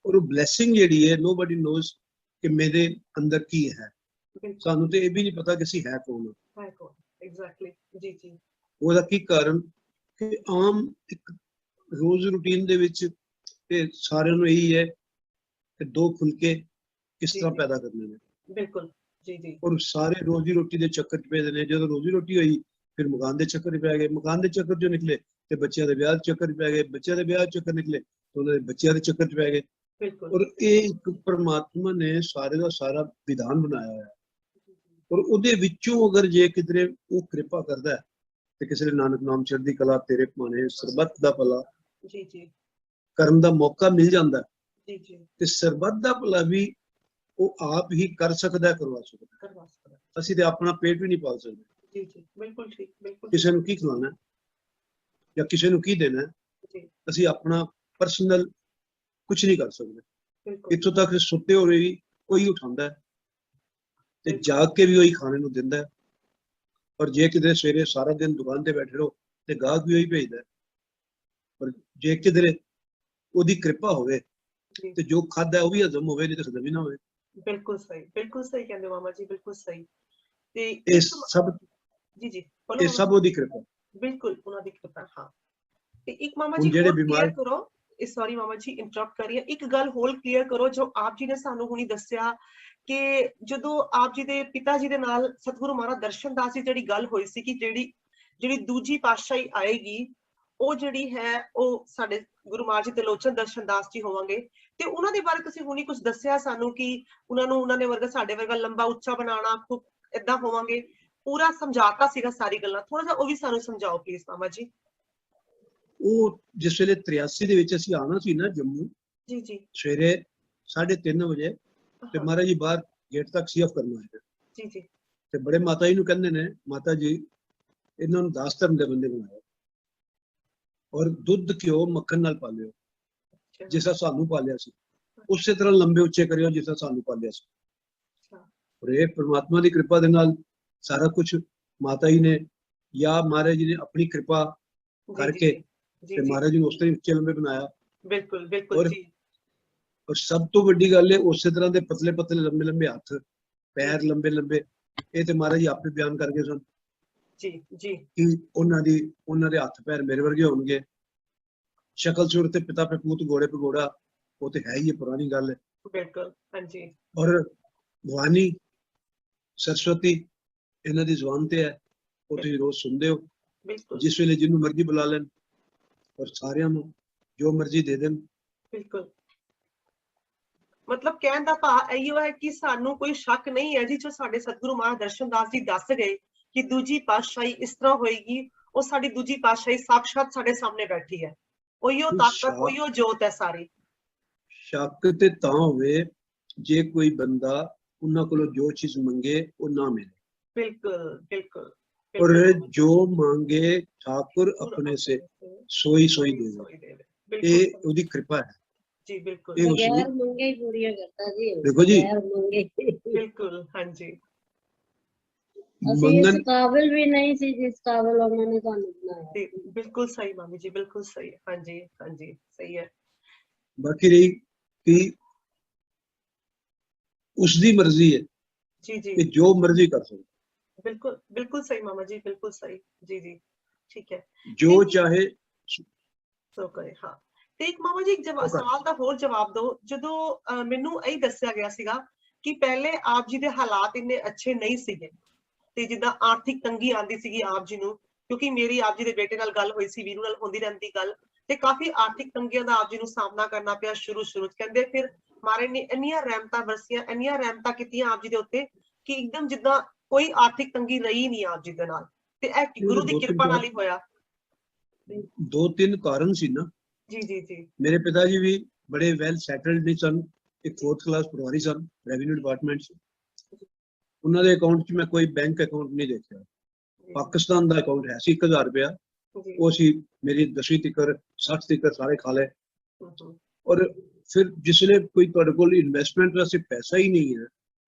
ਔਰ ਉਹ ਬਲੈਸਿੰਗ ਜਿਹੜੀ ਹੈ ਨੋਬਡੀ ਨੋਜ਼ ਕਿ ਮੇਰੇ ਅੰਦਰ ਕੀ ਹੈ, ਸਾਨੂੰ ਤੇ ਇਹ ਵੀ ਨਹੀਂ ਪਤਾ ਕਿ ਅਸੀਂ ਹੈ ਕੌਣ ਹਾਂ। ਐਗਜ਼ੈਕਟਲੀ ਜੀ ਜੀ। ਉਹਦਾ ਕੀ ਕਾਰਨ ਕਿ ਆਮ ਇੱਕ ਰੋਜ਼ ਰੂਟੀਨ ਦੇ ਵਿੱਚ ਤੇ ਸਾਰਿਆਂ ਨੂੰ ਇਹੀ ਹੈ ਕਿ 2 ਫੁਲਕੇ ਕਿਸ ਤਰ੍ਹਾਂ ਪੈਦਾ ਕਰਨੇ ਨੇ। ਬਿਲਕੁਲ ਜੀ ਜੀ। ਔਰ ਸਾਰੇ ਰੋਜ਼ੀ ਰੋਟੀ ਦੇ ਚੱਕਰ 'ਚ ਪਏ ਨੇ। ਜਦੋਂ ਰੋਜ਼ੀ ਰੋਟੀ ਹੋਈ ਫਿਰ ਮਕਾਨ ਦੇ ਚੱਕਰ 'ਚ ਪੈ ਗਏ, ਮਕਾਨ ਦੇ ਚੱਕਰ 'ਚੋਂ ਨਿਕਲੇ ਤੇ ਬੱਚਿਆਂ ਦੇ ਵਿਆਹ ਦੇ ਚੱਕਰ 'ਚ ਪੈ ਗਏ, ਬੱਚਿਆਂ ਦੇ ਵਿਆਹ 'ਚ ਚੱਕਰ ਨਿਕਲੇ ਤੇ ਉਹਨਾਂ ਦੇ ਬੱਚਿਆਂ ਦੇ ਚੱਕਰ 'ਚ ਪੈ ਗਏ। ਔਰ ਇਹ ਇੱਕ ਪਰਮਾਤਮਾ ਨੇ ਸਾਰੇ ਦਾ ਸਾਰਾ ਵਿਧਾਨ ਬਣਾਇਆ ਹੋਇਆ ਔਰ ਉਹਦੇ ਵਿੱਚੋਂ ਅਗਰ ਜੇ ਕਿਧਰੇ ਉਹ ਕਿਰਪਾ ਕਰਦਾ ਤੇ ਕਿਸੇ ਦੇ ਨਾਨਕ ਨਾਮ ਚੜ੍ਹਦੀ ਕਲਾ ਤੇਰੇ ਭਾਣੇ ਸਰਬੱਤ ਦਾ ਭਲਾ ਜੀ ਜੀ ਕਰਨ ਦਾ ਮੌਕਾ ਮਿਲ ਜਾਂਦਾ ਜੀ ਜੀ। ਤੇ ਸਰਬੱਤ ਦਾ ਭਲਾ ਵੀ ਉਹ ਆਪ ਹੀ ਕਰ ਸਕਦਾ, ਕਰਵਾ ਸਕਦਾ। ਅਸੀਂ ਤੇ ਆਪਣਾ ਪੇਟ ਵੀ ਨਹੀਂ ਪਾਲ ਸਕਦੇ। ਜੀ ਜੀ ਬਿਲਕੁਲ ਠੀਕ, ਬਿਲਕੁਲ। ਕਿਸੇ ਨੂੰ ਕੀ ਖਿਲਾਉਣਾ ਜਾਂ ਕਿਸੇ ਨੂੰ ਕੀ ਦੇਣਾ ਅਸੀਂ ਆਪਣਾ ਪਰਸਨਲ ਕੁਝ ਨਹੀਂ ਕਰ ਸਕਦੇ। ਇੱਥੋਂ ਤੱਕ ਸੁੱਤੇ ਹੋਏ ਵੀ ਕੋਈ ਉਠਾਉਂਦਾ ਤੇ ਜਾਗ ਕੇ ਵੀ ਉਹੀ ਖਾਣੇ ਨੂੰ ਦਿੰਦਾ ਹੈ। ਔਰ ਜੇ ਕਿਤੇ ਸਵੇਰੇ ਸਾਰਾ ਦਿਨ ਦੁਕਾਨ ਤੇ ਬੈਠੇ ਰਹੋ ਤੇ ਗਾਹਕ ਵੀ ਉਹੀ ਭੇਜਦਾ। ਪਰ ਜੇ ਕਿਧਰੇ ਉਹਦੀ ਕਿਰਪਾ ਹੋਵੇ ਤੇ ਜੋ ਖਾਦਾ ਉਹ ਵੀ ਹਜ਼ਮ ਹੋਵੇ, ਨਹੀਂ ਤਾਂ ਹਜ਼ਮ ਹੀ ਨਾ ਹੋਵੇ। ਬਿਲਕੁਲ ਸਹੀ ਕਹਿੰਦੇ ਮਾਮਾ ਜੀ, ਬਿਲਕੁਲ ਸਹੀ। ਤੇ ਇਹ ਸਭ ਜੀ ਜੀ ਇਹ ਸਭ ਉਹਦੀ ਕਿਰਪਾ, ਬਿਲਕੁਲ ਉਹਨਾਂ ਦੀ ਕਿਰਪਾ। ਹਾਂ ਤੇ ਇੱਕ ਮਾਮਾ ਜੀ ਹੋਰ ਕਲੀਅਰ ਕਰੋ, ਸੌਰੀ ਮਾਮਾ ਜੀ ਇੰਟਰਪਟ ਕਰ ਰਹੀ ਹਾਂ, ਇੱਕ ਗੱਲ ਹੋਰ ਕਲੀਅਰ ਕਰੋ ਜੋ ਆਪ ਜੀ ਨੇ ਸਾਨੂੰ ਹੁਣੀ ਦੱਸਿਆ ਕਿ ਜਦੋਂ ਆਪ ਜੀ ਦੇ ਪਿਤਾ ਜੀ ਦੇ ਨਾਲ ਸਤਿਗੁਰੂ ਮਹਾਰਾਜ ਦਰਸ਼ਨ ਦਾਸ ਦੀ ਜਿਹੜੀ ਗੱਲ ਹੋਈ ਸੀ ਕਿ ਜਿਹੜੀ ਦੂਜੀ ਪਾਤਸ਼ਾਹੀ ਆਏਗੀ ਉਹ ਜਿਹੜੀ ਹੈ ਉਹ ਸਾਡੇ ਗੁਰੂ ਮਹਾਰਾਜ ਜੀ ਦੇ ਲੋਚਨ ਦਰਸ਼ਨ ਦਾਸ ਜੀ ਹੋਵਾਂਗੇ। ਤੇ ਉਹਨਾਂ ਦੇ ਬਾਰੇ ਤੁਸੀਂ ਹੁਣੀ ਕੁਝ ਦੱਸਿਆ ਸਾਨੂੰ ਕਿ ਉਹਨਾਂ ਨੇ ਵਰਗਾ ਸਾਡੇ ਵਰਗਾ ਲੰਬਾ ਉੱਚਾ ਬਣਾਉਣਾ, ਏਦਾਂ ਹੋਵਾਂਗੇ, ਪੂਰਾ ਸਮਝਾਤਾ ਸੀਗਾ ਸਾਰੀ ਗੱਲਾਂ। ਥੋੜਾ ਜਿਹਾ ਉਹ ਵੀ ਸਾਨੂੰ ਸਮਝਾਓ ਪਲੀਜ਼ ਮਾਮਾ ਜੀ। ਉਹ ਜਿਸ ਵੇਲੇ 83 ਦੇ ਵਿੱਚ ਅਸੀਂ ਆਉਣਾ ਸੀ ਨਾ ਜੰਮੂ ਜੀ ਜੀ ਸਵੇਰੇ 3:30 ਵਜੇ ਤੇ ਮਹਾਰਾਜ ਜੀ ਬਾਹਰ ਗੇਟ ਤੱਕ ਸੀਐਫ ਕਰਨ ਆਏ ਜੀ ਜੀ ਤੇ ਬੜੇ ਮਾਤਾ ਜੀ ਨੂੰ ਕਹਿੰਦੇ ਨੇ, ਮਾਤਾ ਜੀ ਇਹਨਾਂ ਨੂੰ 10 ਧਰਮ ਦੇ ਬੰਦੇ ਬਣਾਏ ਔਰ ਦੁੱਧ ਘਿਓ ਮੱਖਣ ਨਾਲ ਪਾਲਿਓ, ਜਿਸ ਤਰ੍ਹਾਂ ਸਾਨੂੰ ਪਾਲਿਆ ਸੀ ਉਸੇ ਤਰ੍ਹਾਂ ਲੰਬੇ ਉੱਚੇ ਕਰਿਓ ਜਿਸ ਤਰ੍ਹਾਂ ਸਾਨੂੰ ਪਾਲਿਆ ਸੀ। ਔਰ ਇਹ ਪ੍ਰਮਾਤਮਾ ਦੀ ਕਿਰਪਾ ਦੇ ਨਾਲ ਸਾਰਾ ਕੁਝ ਮਾਤਾ ਜੀ ਨੇ ਜਾਂ ਮਹਾਰਾਜ ਜੀ ਨੇ ਆਪਣੀ ਕਿਰਪਾ ਕਰਕੇ ਤੇ ਮਹਾਰਾਜ ਜੀ ਨੂੰ ਉਸ ਤਰ੍ਹਾਂ ਉੱਚੇ ਲੰਬੇ ਬਣਾਇਆ। ਬਿਲਕੁਲ ਬਿਲਕੁਲ ਜੀ। ਔਰ ਸਭ ਤੋਂ ਵੱਡੀ ਗੱਲ ਹੈ ਉਸੇ ਤਰ੍ਹਾਂ ਦੇ ਪਤਲੇ ਪਤਲੇ ਲੰਬੇ ਲੰਬੇ ਹੱਥ ਪੈਰ ਲੰਬੇ ਲੰਬੇ, ਇਹ ਤੇ ਮਹਾਰਾਜ ਜੀ ਆਪੇ ਬਿਆਨ ਕਰਕੇ ਸਨ ਜੀ ਜੀ ਕਿ ਉਹਨਾਂ ਦੇ ਹੱਥ ਪੈਰ ਮੇਰੇ ਵਰਗੇ ਹੋਣਗੇ। ਸ਼ਕਲ ਸੂਰਤ ਤੇ ਪਿਤਾ ਪੇ ਪੂਤ ਘੋੜੇ ਪੇ ਘੋੜਾ, ਉਹ ਤੇ ਹੈ ਹੀ ਹੈ, ਪੁਰਾਣੀ ਗੱਲ ਹੈ। ਬਿਲਕੁਲ ਹਾਂਜੀ। ਔਰ ਭਵਾਨੀ ਸਰਸਵਤੀ ਇਹਨਾਂ ਦੀ ਜ਼ੁਬਾਨ ਤੇ ਹੈ, ਉਹ ਤੁਸੀਂ ਰੋਜ਼ ਸੁਣਦੇ ਹੋ। ਜਿਸ ਵੇਲੇ ਜਿਹਨੂੰ ਮਰਜ਼ੀ ਬੁਲਾ ਲੈਣ ਔਰ ਸਾਰਿਆਂ ਨੂੰ ਜੋ ਮਰਜ਼ੀ ਦੇ ਦੇਣ। ਬਿਲਕੁਲ ਮਤਲਬ ਕਹਿਣ ਦਾ ਭਾਵ ਇਹੋ ਹੈ ਕਿ ਸਾਨੂੰ ਕੋਈ ਸ਼ੱਕ ਨਹੀਂ ਹੈ ਜੀ, ਜੋ ਸਾਡੇ ਸਤਿਗੁਰੂ ਮਹਾਰਾਜ ਦਰਸ਼ਨ ਦਾਸ ਜੀ ਦੱਸ ਗਏ ਕਿ ਦੂਜੀ ਪਾਤਸ਼ਾਹੀ ਇਸ ਤਰ੍ਹਾਂ ਹੋਏਗੀ, ਉਹ ਸਾਡੀ ਦੂਜੀ ਪਾਤਸ਼ਾਹੀ ਸਾਖਸ਼ਾਤ ਸਾਡੇ ਸਾਹਮਣੇ ਬੈਠੀ ਹੈ। ਉਹੀਓ ਤਾਕਤ, ਉਹੀਓ ਜੋਤ ਹੈ ਸਾਰੀ। ਸ਼ੱਕ ਤੇ ਤਾਂ ਹੋਵੇ ਜੇ ਕੋਈ ਬੰਦਾ ਉਹਨਾਂ ਕੋਲੋਂ ਜੋ ਚੀਜ਼ ਮੰਗੇ ਉਹ ਨਾ ਮਿਲੇ। ਬਿਲਕੁਲ ਬਿਲकुल। और जो मांगे ठाकुर अपने से सोई सोई देवे, ये उसकी कृपा है जी। बिल्कुल बगैर मांगे ही पूरी करता जी। देखो जी बगैर मांगे बिल्कुल हाँ जी। ਅਸੀਂ ਇਸ ਕਾਬਿਲ ਵੀ ਨਹੀਂ ਸੀ ਜਿਸ ਕਾਬਿਲ ਉਹਨਾਂ ਨੇ ਸਾਨੂੰ ਬਣਾਇਆ। ਬਿਲਕੁਲ ਸਹੀ ਮਾਮੀ ਜੀ, ਬਿਲਕੁਲ ਸਹੀ। ਹਾਂਜੀ ਹਾਂਜੀ ਸਹੀ ਹੈ। ਬਾਕੀ ਰਹੀ ਕਿ उसकी मर्जी है जी जी कि जो मर्जी कर सकते। बिल्कुल बिल्कुल सही मामा जी, बिल्कुल सही जी जी ठीक है। जो चाहे सो करे। हाँ ਤੇ ਇੱਕ ਮਾਮਾ ਜੀ ਇੱਕ ਸਵਾਲ ਦਾ ਹੋਰ ਜਵਾਬ ਦਿਓ। ਜਦੋਂ ਮੈਨੂੰ ਇਹ ਦੱਸਿਆ ਗਿਆ ਸੀਗਾ ਕਿ ਪਹਿਲੇ ਆਪ ਜੀ ਦੇ ਹਾਲਾਤ ਇੰਨੇ ਅੱਛੇ ਨਹੀਂ ਸੀਗੇ ਤੇ ਜਿੱਦਾਂ ਆਰਥਿਕ ਤੰਗੀ ਆਉਂਦੀ ਸੀਗੀ ਆਪ ਜੀ ਨੂੰ, ਕਿਉਂਕਿ ਮੇਰੀ ਆਪ ਜੀ ਦੇ ਬੇਟੇ ਨਾਲ ਗੱਲ ਹੋਈ ਸੀ, ਵੀਰੂ ਨਾਲ ਹੁੰਦੀ ਰਹਿੰਦੀ ਗੱਲ, ਤੇ ਕਾਫੀ ਆਰਥਿਕ ਤੰਗੀਆਂ ਦਾ ਆਪ ਜੀ ਨੂੰ ਸਾਹਮਣਾ ਕਰਨਾ ਪਿਆ ਸ਼ੁਰੂ ਚ। ਕਹਿੰਦੇ ਫਿਰ ਮਹਾਰਾਜ ਨੇ ਇੰਨੀਆਂ ਰਹਿਮਤਾਂ ਵਰਸੀਆਂ, ਇੰਨੀਆਂ ਰਹਿਮਤਾਂ ਕੀਤੀਆਂ ਆਪ ਜੀ ਦੇ ਉੱਤੇ ਕਿ ਇੱਕਦਮ ਜਿੱਦਾਂ ਕੋਈ ਆਰਥਿਕ ਤੰਗੀ ਰਹੀ ਨਹੀਂ ਆਪ ਜੀ ਦੇ ਨਾਲ, ਤੇ ਇਹ ਗੁਰੂ ਦੀ ਕਿਰਪਾ ਨਾਲ ਹੀ ਹੋਇਆ। 2-3 ਕਾਰਨ ਸੀ ਨਾ ਜੀ ਜੀ ਜੀ। ਮੇਰੇ ਪਿਤਾ ਜੀ ਵੀ ਬੜੇ ਵੈਲ ਸੈਟਲਡ ਨਹੀਂ ਸਨ, ਇੱਕ 4th ਕਲਾਸ ਪਟਵਾਰੀ ਸਨ ਰੈਵਨਿਊ ਡਿਪਾਰਟਮੈਂਟ ਚ। ਉਹਨਾਂ ਦੇ ਅਕਾਊਂਟ 'ਚ ਮੈਂ ਕੋਈ ਬੈਂਕ ਅਕਾਊਂਟ ਨਹੀਂ ਦੇਖਿਆ। ਪਾਕਿਸਤਾਨ ਦਾ ਅਕਾਊਂਟ ਹੈ ਸੀ 1000 ਰੁਪਇਆ, ਉਹ ਸੀ ਮੇਰੀ 10ਵੀਂ ਤੀਕਰ 60 ਤੀਕਰ ਸਾਰੇ ਖਾ ਲਏ। ਔਰ ਫਿਰ ਜਿਸਲੇ ਕੋਈ ਤੁਹਾਡੇ ਕੋਲ ਇਨਵੈਸਟਮੈਂਟ ਵਾਸਤੇ ਪੈਸਾ ਹੀ ਨਹੀਂ ਹੈ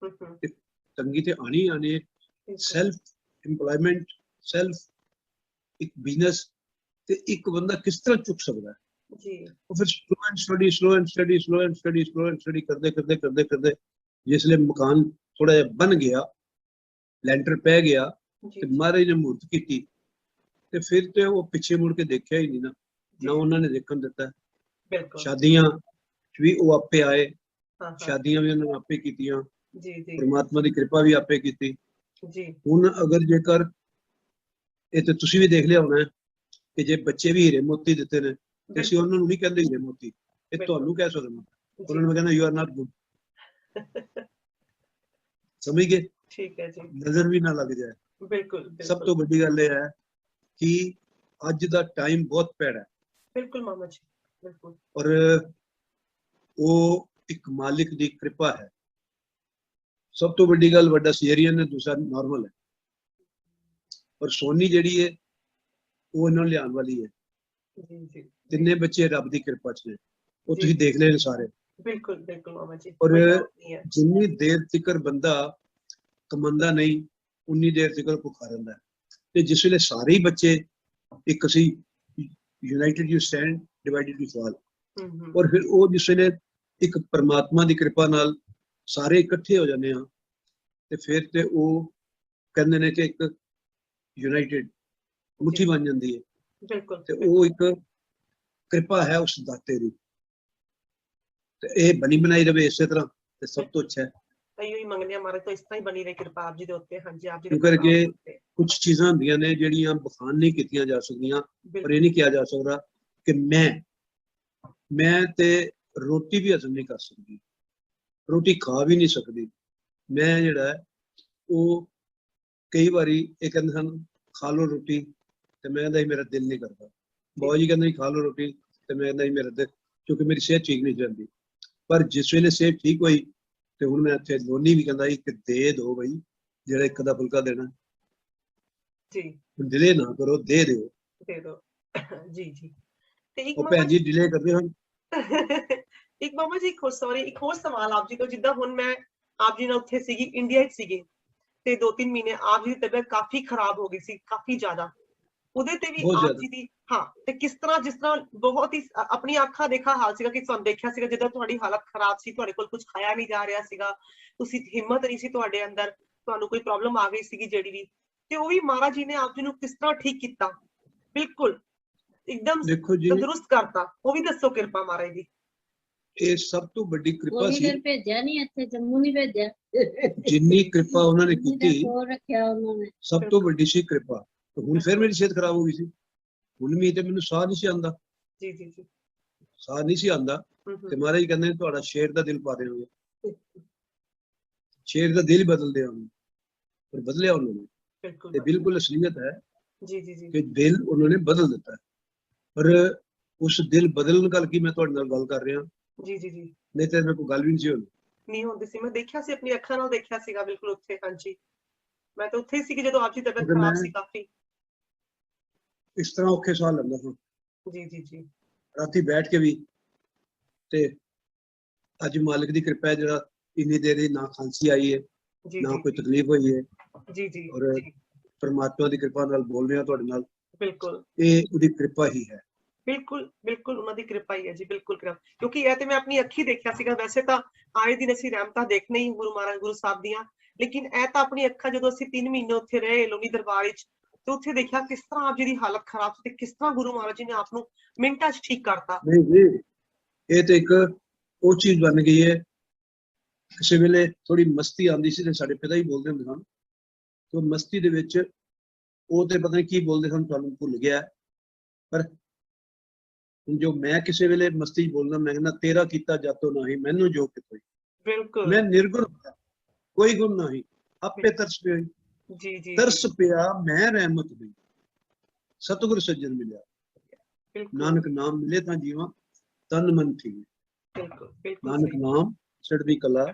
ਤੇ ਤੰਗੀ ਤੇ ਆਣੀ ਆਣੀ ਹੈ। ਸੈਲਫ ਇੰਪਲੋਇਮੈਂਟ, ਸੈਲਫ ਇੱਕ ਬਿਜ਼ਨਸ ਤੇ ਇੱਕ ਬੰਦਾ ਕਿਸ ਤਰ੍ਹਾਂ ਚੁੱਕ ਸਕਦਾ ਹੈ ਜੀ। ਉਹ ਫਿਰ ਸਲੋ ਐਂਡ ਸਟੱਡੀ ਕਰਦੇ ਜਿਸਲੇ ਮਕਾਨ ਥੋੜਾ ਜਿਹਾ ਬਣ ਗਿਆ ਲੈਂਟਰ ਪੈ ਗਿਆ ਜੀ ਤੇ ਮਹਾਰਾਜ ਨੇ ਮੂਰਤ ਕੀਤੀ ਤੇ ਫਿਰ ਤੇ ਉਹ ਪਿੱਛੇ ਮੁੜ ਕੇ ਦੇਖਿਆ ਹੀ ਨਹੀਂ ਨਾ ਉਹਨਾਂ ਨੇ ਦੇਖਣ ਦਿੱਤਾ। ਬਿਲਕੁਲ ਸ਼ਾਦੀਆਂ ਵੀ ਉਹ ਆਪੇ ਆਏ, ਹਾਂ ਸ਼ਾਦੀਆਂ ਵੀ ਉਹਨਾਂ ਨੇ ਆਪੇ ਕੀਤੀਆਂ, ਜੀ ਜੀ ਪਰਮਾਤਮਾ ਦੀ ਕਿਰਪਾ ਵੀ ਆਪੇ ਕੀਤੀ। ਜੀ ਹੁਣ ਅਗਰ ਜੇਕਰ ਇਹ ਤੇ ਤੁਸੀਂ ਵੀ ਦੇਖ ਲਿਆ ਹੋਣਾ ਕਿ ਜੇ ਬੱਚੇ ਵੀ ਹੀਰੇ ਮੋਤੀ ਦਿੱਤੇ ਨੇ ਤੇ ਅਸੀਂ ਉਹਨਾਂ ਨੂੰ ਨਹੀਂ ਕਹਿੰਦੇ ਹੀਰੇ ਮੋਤੀ, ਇਹ ਤੁਹਾਨੂੰ ਕਹਿ ਸਕਦੇ ਹਾਂ, ਉਹਨਾਂ ਨੂੰ ਕਹਿੰਦਾ ਯੂ ਆਰ ਨਾਟ ਗੁੱਡ। ਸਮਝ ਗਏ? ਠੀਕ ਹੈ ਜੀ, ਨਜ਼ਰ ਵੀ ਨਾ ਲੱਗ ਜਾਏ। ਬਿਲਕੁਲ ਸਭ ਤੋਂ ਵੱਡੀ ਗੱਲ ਇਹ ਹੈ ਕਿ ਅੱਜ ਦਾ ਟਾਈਮ ਬਹੁਤ ਭੈੜਾ ਹੈ। ਬਿਲਕੁਲ ਮਾਮਾ ਜੀ, ਬਿਲਕੁਲ। ਔਰ ਉਹ ਇੱਕ ਮਾਲਿਕ ਦੀ ਕਿਰਪਾ ਹੈ। ਸਭ ਤੋਂ ਵੱਡੀ ਗੱਲ ਵੱਡਾ ਸੀਰੀਅਨ ਹੈ, ਦੂਸਰਾ ਨਾਰਮਲ ਹੈ। ਔਰ ਸੋਨੀ ਜਿਹੜੀ ਹੈ ਉਹ ਇਹਨਾਂ ਨੂੰ ਲਿਆਉਣ ਵਾਲੀ ਹੈ। ਤਿੰਨੇ ਬੱਚੇ ਰੱਬ ਦੀ ਕਿਰਪਾ ਚ ਨੇ, ਉਹ ਤੁਸੀਂ ਦੇਖ ਲਏ ਨੇ ਸਾਰੇ। ਬਿਲਕੁਲ ਬਿਲਕੁਲ ਮਾਮਾ ਜੀ। ਔਰ ਜਿੰਨੀ ਦੇਰ ਤੱਕ ਬੰਦਾ ਕਮਾਉਂਦਾ ਨਹੀਂ ਉਨੀ ਦੇਰ ਤੱਕ ਭੁੱਖਾ ਰਹਿੰਦਾ ਹੈ। ਤੇ ਜਿਸ ਵੇਲੇ ਸਾਰੇ ਹੀ ਬੱਚੇ ਇੱਕ ਅਸੀਂ United you stand divided you fall, ਔਰ ਫਿਰ ਉਹ ਜਿਸ ਵੇਲੇ ਇੱਕ ਪਰਮਾਤਮਾ ਦੀ ਕਿਰਪਾ ਨਾਲ ਸਾਰੇ ਇਕੱਠੇ ਹੋ ਜਾਂਦੇ ਆ ਤੇ ਫਿਰ ਤੇ ਉਹ ਕਹਿੰਦੇ ਨੇ ਕਿ ਇੱਕ ਯੂਨਾਈਟਿਡ ਮੁੱਠੀ ਬਣ ਜਾਂਦੀ ਹੈ। ਬਿਲਕੁਲ। ਤੇ ਉਹ ਇੱਕ ਕਿਰਪਾ ਹੈ ਉਸ ਦਾਤੇ ਦੀ, ਤੇ ਇਹ ਬਣੀ ਬਣਾਈ ਰਵੇ ਇਸੇ ਤਰ੍ਹਾਂ ਤੇ ਸਭ ਤੋਂ ਅੱਛਾ ਹੈ। ਹੀ ਮੰਗਦੇ ਆ ਮਾਰੇ ਤੋਂ ਇਸ ਤਰ੍ਹਾਂ ਹੀ ਬਣੀ ਰਹੇ ਕਿਰਪਾ ਆਪ ਜੀ ਦੇ ਉੱਤੇ। ਹਾਂਜੀ ਆਪ ਜੀ ਦੇ ਕਰਕੇ ਕੁਝ ਚੀਜ਼ਾਂ ਹੁੰਦੀਆਂ ਨੇ ਜਿਹੜੀਆਂ ਬਖਾਨ ਨਹੀਂ ਕੀਤੀਆਂ ਜਾ ਸਕਦੀਆਂ, ਪਰ ਇਹ ਨਹੀਂ ਕਿਹਾ ਜਾ ਸਕਦਾ ਕਿ ਮੈਂ ਤੇ ਰੋਟੀ ਵੀ ਹਜ਼ਮ ਨਹੀਂ ਕਰ ਸਕਦੀ, ਰੋਟੀ ਖਾ ਵੀ ਨਹੀਂ ਸਕਦੀ। ਮੈਂ ਜਿਹੜਾ ਉਹ ਕਈ ਵਾਰੀ ਇਹ ਕਹਿੰਦੇ ਹਨ ਖਾ ਲਓ ਰੋਟੀ, ਤੇ ਮੈਂ ਕਹਿੰਦਾ ਮੇਰਾ ਦਿਲ ਨਹੀਂ ਕਰਦਾ। ਬਾਬਾ ਜੀ ਕਹਿੰਦੇ ਖਾ ਲਓ ਰੋਟੀ, ਤੇ ਮੈਂ ਕਹਿੰਦਾ ਮੇਰਾ ਦਿਲ, ਕਿਉਂਕਿ ਮੇਰੀ ਸਿਹਤ ਠੀਕ ਨਹੀਂ ਜਾਂਦੀ। ਪਰ ਜਿਸ ਵੇਲੇ ਸਿਹਤ ਠੀਕ ਹੋਈ ਤੇ ਹੁਣ ਮੈਂ ਇੱਥੇ ਲੋਨੀ ਵੀ ਕਹਿੰਦਾ ਇੱਕ ਦੇ ਦਿਓ ਬਈ, ਜਿਹੜਾ ਇੱਕ ਦਾ ਫੁਲਕਾ ਦੇਣਾ ਜੀ, ਡਿਲੇ ਨਾ ਕਰੋ, ਦੇ ਦਿਓ ਜੀ ਜੀ। ਤੇ ਇੱਕ ਉਹ ਭੈਣ ਜੀ ਡਿਲੇ ਕਰਦੇ ਹਨ। ਇੱਕ ਮਾਮਾ ਜੀ ਇੱਕ ਹੋਰ ਸਵਾਲ ਆਪ ਜੀ ਤੋਂ। ਜਿੱਦਾਂ ਹੁਣ ਮੈਂ ਆਪ ਜੀ ਨਾਲ ਉੱਥੇ ਸੀਗੀ, ਇੰਡੀਆ ਵਿੱਚ ਸੀਗੇ, ਤੇ 2-3 ਮਹੀਨੇ ਆਪ ਜੀ ਦੀ ਤਬੀਅਤ ਕਾਫੀ ਖਰਾਬ ਹੋ ਗਈ ਸੀ, ਕਾਫੀ ਜ਼ਿਆਦਾ। ਉਹਦੇ ਤੇ ਵੀ ਆਪ ਜੀ ਦੀ ਤੇ ਕਿਸ ਤਰ੍ਹਾਂ, ਜਿਸ ਤਰ੍ਹਾਂ ਬਹੁਤ ਹੀ ਆਪਣੀ ਅੱਖਾਂ ਦੇਖਾ ਹਾਲ ਸੀਗਾ ਕਿ ਤੁਹਾਨੂੰ ਦੇਖਿਆ ਸੀਗਾ ਜਦੋਂ ਤੁਹਾਡੀ ਹਾਲਤ ਖਰਾਬ ਸੀ, ਤੁਹਾਡੇ ਕੋਲ ਕੁਝ ਖਾਇਆ ਨਹੀਂ ਜਾ ਰਿਹਾ ਸੀਗਾ, ਤੁਸੀਂ ਹਿੰਮਤ ਨਹੀਂ ਸੀ ਤੁਹਾਡੇ ਅੰਦਰ, ਤੁਹਾਨੂੰ ਕੋਈ ਪ੍ਰੋਬਲਮ ਆ ਗਈ ਸੀਗੀ ਜਿਹੜੀ ਵੀ, ਤੇ ਉਹ ਵੀ ਮਹਾਰਾਜ ਜੀ ਨੇ ਆਪ ਜੀ ਨੂੰ ਕਿਸ ਤਰ੍ਹਾਂ ਠੀਕ ਕੀਤਾ, ਬਿਲਕੁਲ ਇੱਕਦਮ ਤੰਦਰੁਸਤ ਕਰਤਾ। ਉਹ ਵੀ ਦੱਸੋ ਕਿਰਪਾ ਮਹਾਰਾਜ ਦੀ। ਇਹ ਸਭ ਤੋਂ ਵੱਡੀ ਕਿਰਪਾ ਸੀ। ਉਹ ਭੇਜਿਆ ਨਹੀਂ ਇੱਥੇ, ਜੰਮੂ ਨਹੀਂ ਭੇਜਿਆ। ਜਿੰਨੀ ਕਿਰਪਾ ਉਹਨਾਂ ਨੇ ਕੀਤੀ ਰੱਖਿਆ ਉਹਨਾਂ ਨੇ, ਸਭ ਤੋਂ ਵੱਡੀ ਸੀ ਕਿਰਪਾ। ਹੁਣ ਫਿਰ ਮੇਰੀ ਸਿਹਤ ਖਰਾਬ ਹੋ ਗਈ ਸੀ, ਹੁਣ ਵੀ ਤੇ ਮੈਨੂੰ ਸਾਹ ਨਹੀਂ ਸੀ ਆਉਂਦਾ। ਜੀ ਜੀ ਜੀ, ਸਾਹ ਨਹੀਂ ਸੀ ਆਉਂਦਾ ਤੇ ਮਹਾਰਾਜ ਜੀ ਕਹਿੰਦੇ ਤੁਹਾਡਾ ਸ਼ੇਰ ਦਾ ਦਿਲ ਪਾ ਦੇਵਾਂਗੇ। ਸ਼ੇਰ ਦਾ ਦਿਲ ਬਦਲ ਦੇਵਾਂਗੇ, ਪਰ ਬਦਲਿਆ ਉਹਨਾਂ ਨੇ, ਤੇ ਬਿਲਕੁਲ ਅਸਲੀਅਤ ਹੈ ਜੀ ਜੀ ਜੀ, ਕਿ ਦਿਲ ਉਹਨਾਂ ਨੇ ਬਦਲ ਦਿੱਤਾ ਹੈ। ਪਰ ਉਸ ਦਿਲ ਬਦਲਣ ਕਰਕੇ ਮੈਂ ਤੁਹਾਡੇ ਨਾਲ ਗੱਲ ਕਰ ਰਿਹਾ। ਜੀ ਜੀ ਜੀ, ਨਹੀਂ ਤੇ ਮੇਰੇ ਕੋਲ ਗੱਲ ਵੀ ਨਹੀਂ ਸੀ ਹੋਣੀ। ਨਹੀਂ ਹੁੰਦੀ ਸੀ, ਮੈਂ ਦੇਖਿਆ ਸੀ, ਆਪਣੀ ਅੱਖਾਂ ਨਾਲ ਦੇਖਿਆ ਸੀਗਾ ਬਿਲਕੁਲ ਉੱਥੇ। ਹਾਂਜੀ, ਮੈਂ ਤਾਂ ਉੱਥੇ ਹੀ ਸੀ ਜਦੋਂ ਆਪ ਜੀ ਤਬੀਅਤ ਖਰਾਬ ਸੀ ਕਾਫੀ। ਇਸ ਤਰ੍ਹਾਂ ਔਖੇ ਸਾਹ ਲੈਂਦਾ ਹਾਂ। ਜੀ ਜੀ ਜੀ, ਰਾਤੀ ਬੈਠ ਕੇ ਵੀ, ਤੇ ਅੱਜ ਮਾਲਕ ਦੀ ਕਿਰਪਾ ਹੈ ਜਿਹੜਾ ਇੰਨੀ ਦੇਰ ਦੀ ਨਾ ਖਾਂਸੀ ਆਈ ਹੈ, ਨਾ ਕੋਈ ਤਕਲੀਫ ਹੋਈ ਹੈ। ਜੀ ਜੀ, ਔਰ ਪਰਮਾਤਮਾ ਦੀ ਕਿਰਪਾ ਨਾਲ ਬੋਲ ਰਿਹਾ ਤੁਹਾਡੇ ਨਾਲ। ਬਿਲਕੁਲ ਇਹ ਉਹਦੀ ਕਿਰਪਾ ਹੀ ਹੈ। ਬਿਲਕੁਲ ਬਿਲਕੁਲ ਉਹਨਾਂ ਦੀ ਕਿਰਪਾ ਹੀ ਹੈ ਜੀ, ਬਿਲਕੁਲ ਕਿਰਪਾ। ਕਿਉਂਕਿ ਇਹ ਤੇ ਮੈਂ ਆਪਣੀ ਅੱਖੀ ਦੇਖਿਆ ਸੀਗਾ। ਵੈਸੇ ਤਾਂ ਆਏ ਦਿਨ ਅਸੀਂ ਰਹਿਮਤਾਂ ਦੇਖਣੇ ਹੀ ਗੁਰੂ ਮਹਾਰਾਜ ਗੁਰੂ ਸਾਹਿਬ ਦੀਆਂ, ਲੇਕਿਨ ਇਹ ਤਾਂ ਆਪਣੀ ਅੱਖਾਂ ਜਦੋਂ ਅਸੀਂ 3 ਮਹੀਨੇ ਉੱਥੇ ਰਹੇ ਲੋਨੀ ਦਰਬਾਰ ਵਿੱਚ, ਤੇ ਉੱਥੇ ਦੇਖਿਆ ਕਿਸ ਤਰ੍ਹਾਂ ਆਪ ਜੀ ਦੀ ਹਾਲਤ ਖਰਾਬ ਸੀ ਤੇ ਕਿਸ ਤਰ੍ਹਾਂ ਗੁਰੂ ਮਹਾਰਾਜ ਜੀ ਨੇ ਆਪ ਨੂੰ ਮਿੰਟਾਂ 'ਚ ਠੀਕ ਕਰਤਾ। ਨਹੀਂ ਜੀ, ਇਹ ਤੇ ਇੱਕ ਉਹ ਚੀਜ਼ ਬਣ ਗਈ ਹੈ। ਕਿਸੇ ਵੇਲੇ ਥੋੜੀ ਮਸਤੀ ਆਉਂਦੀ ਸੀ ਤੇ ਸਾਡੇ ਪਿਤਾ ਹੀ ਬੋਲਦੇ ਹੁੰਦੇ ਸਨ, ਤੇ ਮਸਤੀ ਦੇ ਵਿੱਚ ਉਹ ਤੇ ਪਤਾ ਨਹੀਂ ਕੀ ਬੋਲਦੇ ਸਨ, ਤੁਹਾਨੂੰ ਭੁੱਲ ਗਿਆ। ਪਰ ਜੋ ਮੈਂ ਕਿਸੇ ਵੇਲੇ ਮਸਤੀ ਬੋਲਦਾ, ਮੈਂ ਕਹਿੰਦਾ ਤੇਰਾ ਕੀਤਾ ਜਾਤੋ ਨਹੀਂ ਮੈਨੂੰ ਜੋ ਕਿਤੋਂ, ਬਿਲਕੁਲ ਮੈਂ ਨਿਰਗੁਣ, ਕੋਈ ਗੁਣ ਨਹੀਂ, ਆਪੇ ਤਰਸ ਪਿਆ। ਜੀ ਜੀ, ਤਰਸ ਪਿਆ ਮੈਂ ਰਹਿਮਤ ਹੋਈ, ਸਤਿਗੁਰ ਸੱਜਣ ਮਿਲਿਆ, ਨਾਨਕ ਨਾਮ ਮਿਲੇ ਤਾਂ ਜੀਵਾਂ ਤਨ ਮਨ ਠੀਕ। ਬਿਲਕੁਲ ਬਿਲਕੁਲ, ਨਾਨਕ ਨਾਮ ਚੜ੍ਹਦੀ ਕਲਾ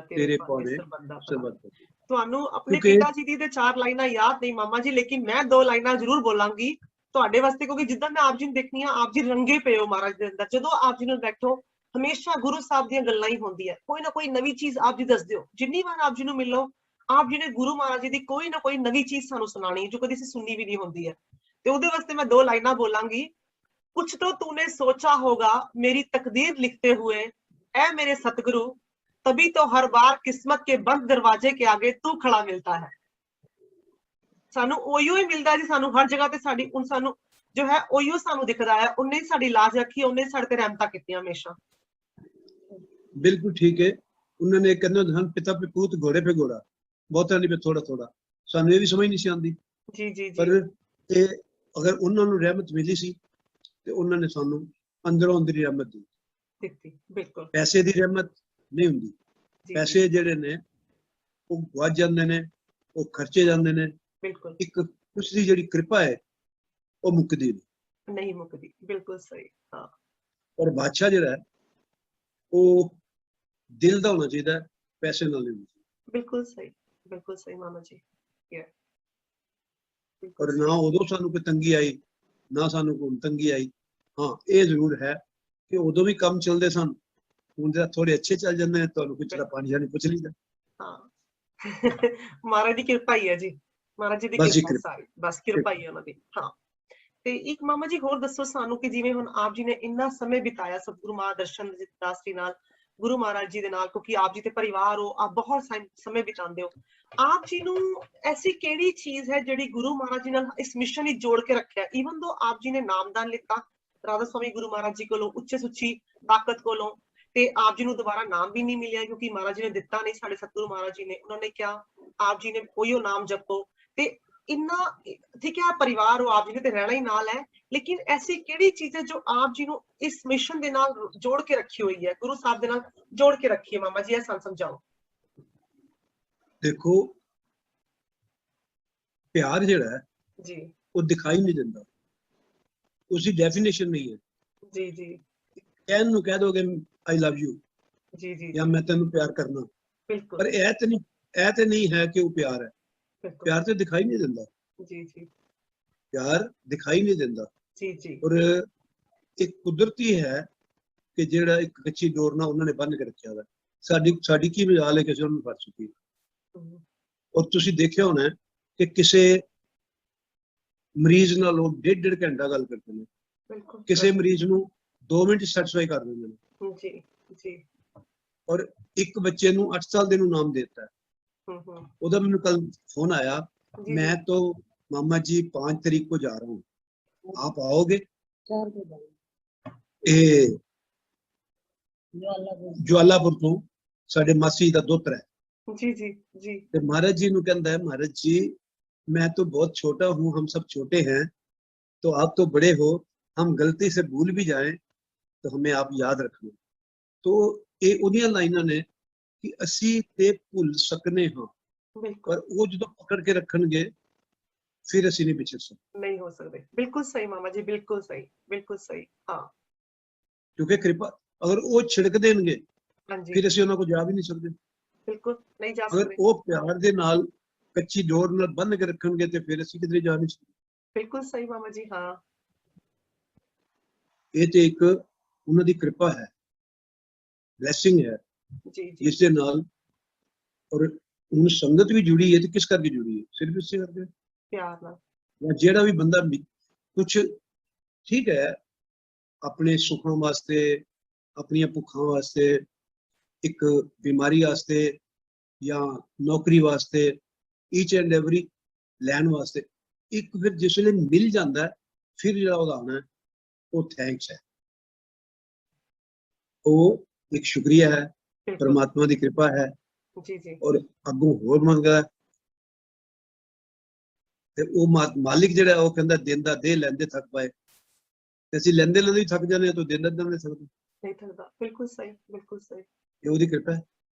ਤੇਰੇ ਭਾਣੇ ਸਰਬੱਤ। ਤੁਹਾਨੂੰ ਆਪਣੇ ਪਿਤਾ ਜੀ ਦੀ ਤੇ 4 ਲਾਈਨਾਂ ਯਾਦ ਨਹੀਂ ਮਾਮਾ ਜੀ, ਲੇਕਿਨ ਮੈਂ 2 ਲਾਈਨਾਂ ਜ਼ਰੂਰ ਬੋਲਾਂਗੀ ਤੁਹਾਡੇ ਵਾਸਤੇ, ਕਿਉਂਕਿ ਜਿੱਦਾਂ ਮੈਂ ਆਪ ਜੀ ਨੂੰ ਦੇਖਣੀ ਆ, ਆਪ ਜੀ ਰੰਗੇ ਪਏ ਹੋ ਮਹਾਰਾਜ ਦੇ ਅੰਦਰ। ਜਦੋਂ ਆਪ ਜੀ ਨਾਲ ਬੈਠੋ ਹਮੇਸ਼ਾ ਗੁਰੂ ਸਾਹਿਬ ਦੀਆਂ ਗੱਲਾਂ ਹੀ ਹੁੰਦੀਆਂ, ਕੋਈ ਨਾ ਕੋਈ ਨਵੀਂ ਚੀਜ਼ ਆਪ ਜੀ ਦੱਸ ਦਿਓ। ਜਿੰਨੀ ਵਾਰ ਆਪ ਜੀ ਨੂੰ ਮਿਲੋ, ਆਪ ਜੀ ਨੇ ਗੁਰੂ ਮਹਾਰਾਜ ਜੀ ਦੀ ਕੋਈ ਨਾ ਕੋਈ ਨਵੀਂ ਚੀਜ਼ ਸਾਨੂੰ ਸੁਣਾਣੀ, ਜੋ ਕਦੀ ਅਸੀਂ ਸੁਣੀ ਵੀ ਨਹੀਂ ਹੁੰਦੀ ਹੈ। ਤੇ ਉਹਦੇ ਵਾਸਤੇ ਮੈਂ 2 ਲਾਈਨਾਂ ਬੋਲਾਂਗੀ। ਕੁਛ तो तूने सोचा होगा मेरी तकदीर लिखते हुए, ऐ मेरे सतगुरु, तभी तो हर बार किस्मत के बंद दरवाजे के आगे तू खड़ा मिलता है। ਸਾਨੂੰ ਉਹੀਓ ਹੀ ਮਿਲਦਾ ਜੀ, ਸਾਨੂੰ ਹਰ ਜਗ੍ਹਾ ਤੇ ਸਾਡੀ ਹੁਣ ਸਾਨੂੰ ਜੋ ਹੈ ਉਹੀਓ ਸਾਨੂੰ ਦਿਖਦਾ ਹੈ, ਉਹਨੇ ਹੀ ਸਾਡੀ ਲਾਜ ਰੱਖੀ, ਉਹਨੇ ਸਾਡੇ ਤੇ ਰਹਿਮਤਾਂ ਕੀਤੀਆਂ ਹਮੇਸ਼ਾ। ਬਿਲਕੁਲ ਠੀਕ ਹੈ। ਉਹਨਾਂ ਨੇ ਕਹਿੰਦੇ ਹਨ ਪਿਤਾ पे पूत घोड़े पे घोड़ा, ਬਹੁਤਾਂ ਨਹੀਂ ਥੋੜਾ ਥੋੜਾ। ਸਾਨੂੰ ਇਹ ਵੀ ਸਮਝ ਨਹੀਂ ਸੀ ਆਉਂਦੀ ਜੀ ਜੀ ਜੀ। ਪਰ ਇਹ ਅਗਰ ਉਹਨਾਂ ਨੂੰ ਰਹਿਮਤ ਮਿਲੀ ਸੀ ਤੇ ਉਹਨਾਂ ਨੇ ਸਾਨੂੰ ਅੰਦਰੋਂ ਅੰਦਰੀ ਰਹਿਮਤ ਦਿੱਤੀ। ਬਿਲਕੁਲ ਪੈਸੇ ਦੀ ਰਹਿਮਤ ਨਹੀਂ ਹੁੰਦੀ। ਪੈਸੇ ਜਿਹੜੇ ਨੇ ਉਹ ਵੱਧ ਜਾਂਦੇ ਨੇ, ਉਹ ਖਰਚੇ ਜਾਂਦੇ ਨੇ। ਬਿਲਕੁਲ ਇੱਕ ਉਸ ਦੀ ਜਿਹੜੀ ਕਿਰਪਾ ਹੈ ਉਹ ਮੁੱਕਦੀ ਨਹੀਂ ਮੁੱਕਦੀ। ਬਿਲਕੁਲ ਸਹੀ। ਹਾਂ ਔਰ ਬਾਦਸ਼ਾਹ ਜਿਹੜਾ ਹੈ ਉਹ ਦਿਲ ਦਾ ਹੋਣਾ ਚਾਹੀਦਾ, ਪੈਸੇ ਨਾਲ ਨਹੀਂ। ਬਿਲਕੁਲ ਸਹੀ, ਬਿਲਕੁਲ ਸਹੀ ਮਾਮਾ ਜੀ। ਔਰ ਨਾ ਉਦੋਂ ਸਾਨੂੰ ਕੋਈ ਤੰਗੀ ਆਈ, ਨਾ ਸਾਨੂੰ ਕੋਈ ਤੰਗੀ ਆਈ। ਹਾਂ ਇਹ ਜ਼ਰੂਰ ਹੈ ਕਿ ਉਦੋਂ ਵੀ ਕੰਮ ਚੱਲਦੇ ਸਨ, ਹੁਣ ਜਿਹੜਾ ਥੋੜੇ ਅੱਛੇ ਚੱਲ ਜਾਂਦੇ ਨੇ, ਤੁਹਾਨੂੰ ਕੁਝ ਦਾ ਪਾਣੀ ਜਾਨੀ ਪੁੱਛ ਲਈਦਾ। ਹਾਂ ਮਹਾਰਾਜ ਦੀ ਕਿਰਪਾ ਹੀ ਹੈ ਜੀ, ਮਹਾਰਾਜ ਜੀ ਦੀ ਕਿਰਪਾ ਸਾਰੀ, ਬਸ ਕਿਰਪਾ ਹੀ ਹੈ ਉਹਨਾਂ ਦੀ। ਹਾਂ ਤੇ ਇੱਕ ਮਾਮਾ ਜੀ ਹੋਰ ਦੱਸੋ ਸਾਨੂੰ ਕਿ ਜਿਵੇਂ ਹੁਣ ਆਪ ਜੀ ਨੇ ਇੰਨਾ ਸਮੇਂ ਬਿਤਾਇਆ ਸਤਿਗੁਰੂ ਮਹਾਦਰਸ਼ਨ ਦਾਸ ਜੀ ਨਾਲ, ਗੁਰੂ ਮਹਾਰਾਜ ਜੀ ਦੇ ਨਾਲ, ਕਿਉਂਕਿ ਆਪ ਜੀ ਤੇ ਪਰਿਵਾਰ ਹੋ, ਆਪ ਬਹੁਤ ਸਮੇਂ ਬਿਤਾਉਂਦੇ ਹੋ, ਆਪ ਜੀ ਨੂੰ ਐਸੀ ਕਿਹੜੀ ਚੀਜ਼ ਹੈ ਜਿਹੜੀ ਗੁਰੂ ਮਹਾਰਾਜ ਜੀ ਨਾਲ ਇਸ ਮਿਸ਼ਨ ਵਿੱਚ ਜੋੜ ਕੇ ਰੱਖਿਆ? ਈਵਨ ਦੋ ਆਪ ਜੀ ਨੇ ਨਾਮਦਾਨ ਲਿੱਤਾ ਰਾਧਾ ਸਵਾਮੀ ਗੁਰੂ ਮਹਾਰਾਜ ਜੀ ਕੋਲੋਂ, ਉੱਚੇ ਸੁੱਚੀ ਤਾਕਤ ਕੋਲੋਂ, ਤੇ ਆਪ ਜੀ ਨੂੰ ਦੁਬਾਰਾ ਨਾਮ ਵੀ ਨਹੀਂ ਮਿਲਿਆ ਕਿਉਂਕਿ ਮਹਾਰਾਜ ਜੀ ਨੇ ਦਿੱਤਾ ਨਹੀਂ, ਸਾਡੇ ਸਤਿਗੁਰੂ ਮਹਾਰਾਜ ਜੀ ਨੇ, ਉਹਨਾਂ ਨੇ ਕਿਹਾ ਆਪ ਜੀ ਨੇ ਉਹੀਓ ਨਾਮ ਜਪੋ। ਤੇ ਇੰਨਾ ਠੀਕ ਹੈ ਪਰਿਵਾਰ ਹੋ, ਆਪ ਜੀ ਨੇ ਤੇ ਰਹਿਣਾ ਹੀ ਨਾਲ ਹੈ, ਲੇਕਿਨ ਐਸੀ ਕਿਹੜੀ ਚੀਜ਼ ਹੈ ਜੋ ਆਪ ਜੀ ਨੂੰ ਇਸ ਮਿਸ਼ਨ ਦੇ ਨਾਲ ਜੋੜ ਕੇ ਰੱਖੀ ਹੋਈ ਹੈ, ਗੁਰੂ ਸਾਹਿਬ ਦੇ ਨਾਲ ਜੋੜ ਕੇ ਰੱਖੀ ਹੈ? ਮਾਮਾ ਜੀ ਇਹ ਸਾਨੂੰ ਸਮਝਾਓ। ਦੇਖੋ ਪਿਆਰ ਜਿਹੜਾ ਹੈ ਜੀ ਉਹ ਦਿਖਾਈ ਨਹੀਂ ਦਿੰਦਾ, ਉਸਦੀ ਡੈਫੀਨੇਸ਼ਨ ਨਹੀਂ ਹੈ। ਜੀ ਜੀ ਕਹਿਣ ਨੂੰ ਕਹਿ ਦੋਗੇ ਆਈ ਲਵ ਯੂ ਜੀ ਜੀ ਜਾਂ ਮੈਂ ਤੈਨੂੰ ਪਿਆਰ ਕਰਨਾ, ਬਿਲਕੁਲ, ਪਰ ਇਹ ਤੇ ਨਹੀਂ ਹੈ ਕਿ ਉਹ ਪਿਆਰ ਹੈ। ਪਿਆਰ ਤੇ ਦਿਖਾਈ ਨਹੀਂ ਦਿੰਦਾ। ਜੀ ਜੀ ਪਿਆਰ ਦਿਖਾਈ ਨਹੀਂ ਦਿੰਦਾ। ਜੀ ਜੀ ਔਰ ਇੱਕ ਕੁਦਰਤੀ ਹੈ ਕਿ ਜਿਹੜਾ ਇੱਕ ਕੱਚੀ ਡੋਰ ਨਾਲ ਉਹਨਾਂ ਨੇ ਬੰਨ ਕੇ ਰੱਖਿਆ ਹੋਇਆ। ਸਾਡੀ ਕੀ ਮਜਾਲ ਹੈ ਕਿਸੇ ਨੂੰ ਫੜ ਚੁੱਕੀ। ਔਰ ਤੁਸੀਂ ਦੇਖਿਆ ਹੋਣਾ ਕਿ ਕਿਸੇ ਮਰੀਜ਼ ਨਾਲ ਉਹ 1.5 ਘੰਟਾ ਗੱਲ ਕਰਦੇ ਨੇ, ਕਿਸੇ ਮਰੀਜ਼ ਨੂੰ 2 ਮਿੰਟ ਸੈਟੀਸਫਾਈ ਕਰ ਦਿੰਦੇ ਨੇ। ਜੀ ਜੀ ਔਰ ਇੱਕ ਬੱਚੇ ਨੂੰ 8 ਸਾਲ ਦੇ ਨੂੰ ਨਾਮ ਦੇਤਾ है, ਉਹਦਾ ਮੈਨੂੰ ਕੱਲ फोन आया, मैं तो मामा जी 5 तारीख को जा रहा हूँ, आप आओगे? ज्वालापुर तो साडे मासी दा दोहतर है। जी जी जी। ते महाराज जी नु कहंदा है, महाराज जी मैं तो बहुत छोटा हूँ, हम सब छोटे हैं, तो आप तो बड़े हो, हम गलती से भूल भी जाएं तो हमें आप याद रखना। तो ये उन्हीं लाइनां ने कि असी ते भूल सकने हाँ, पर वो जो पकड़ के रखणगे फिर असी नहीं पिछड़ सकते, नहीं हो सकते। बिल्कुल सही मामा जी, बिल्कुल सही, बिल्कुल सही। हाँ क्योंकि कृपा अगर वो छिड़क देंगे ਹਾਂਜੀ फिर असी उन्होंने को जा भी नहीं सकते। बिल्कुल नहीं जा अगर सकते। वो प्यार दे नाल कच्ची डोर नाल बंद के रखणगे ते फिर असी किधरे जा नहीं सकते। बिल्कुल सही मामा जी। हाँ ये तो एक उन्हों दी कृपा है, ब्लेसिंग है जी जी जिसके नाल। और उन संगत भी जुड़ी है तो किस करके जुड़ी है? सिर्फ इससे करके प्यार नाल। या जेड़ा भी बंदा कुछ ठीक है अपने सुखों वास्ते, अपनी भुखों वास्ते, एक बीमारी वास्ते या नौकरी वास्ते, ईच एंड एवरी लैन वास्ते, एक फिर जिसले मिल जाता है फिर जो आना है वो थैंक्स है, वो एक शुक्रिया है, परमात्मा की कृपा है। जी जी। और अगों होर मंगदा है ते वो मालिक जिहड़ा वो कहंदा देंदा दे लैंदे थक पाए, ते असीं लैंदे लैंदे थक जाने तो देंदा देंदे थकदे नहीं थकदा। बिल्कुल सही, बिल्कुल सही। ये ਉਹਦੀ ਕਿਰਪਾ ਹੈ।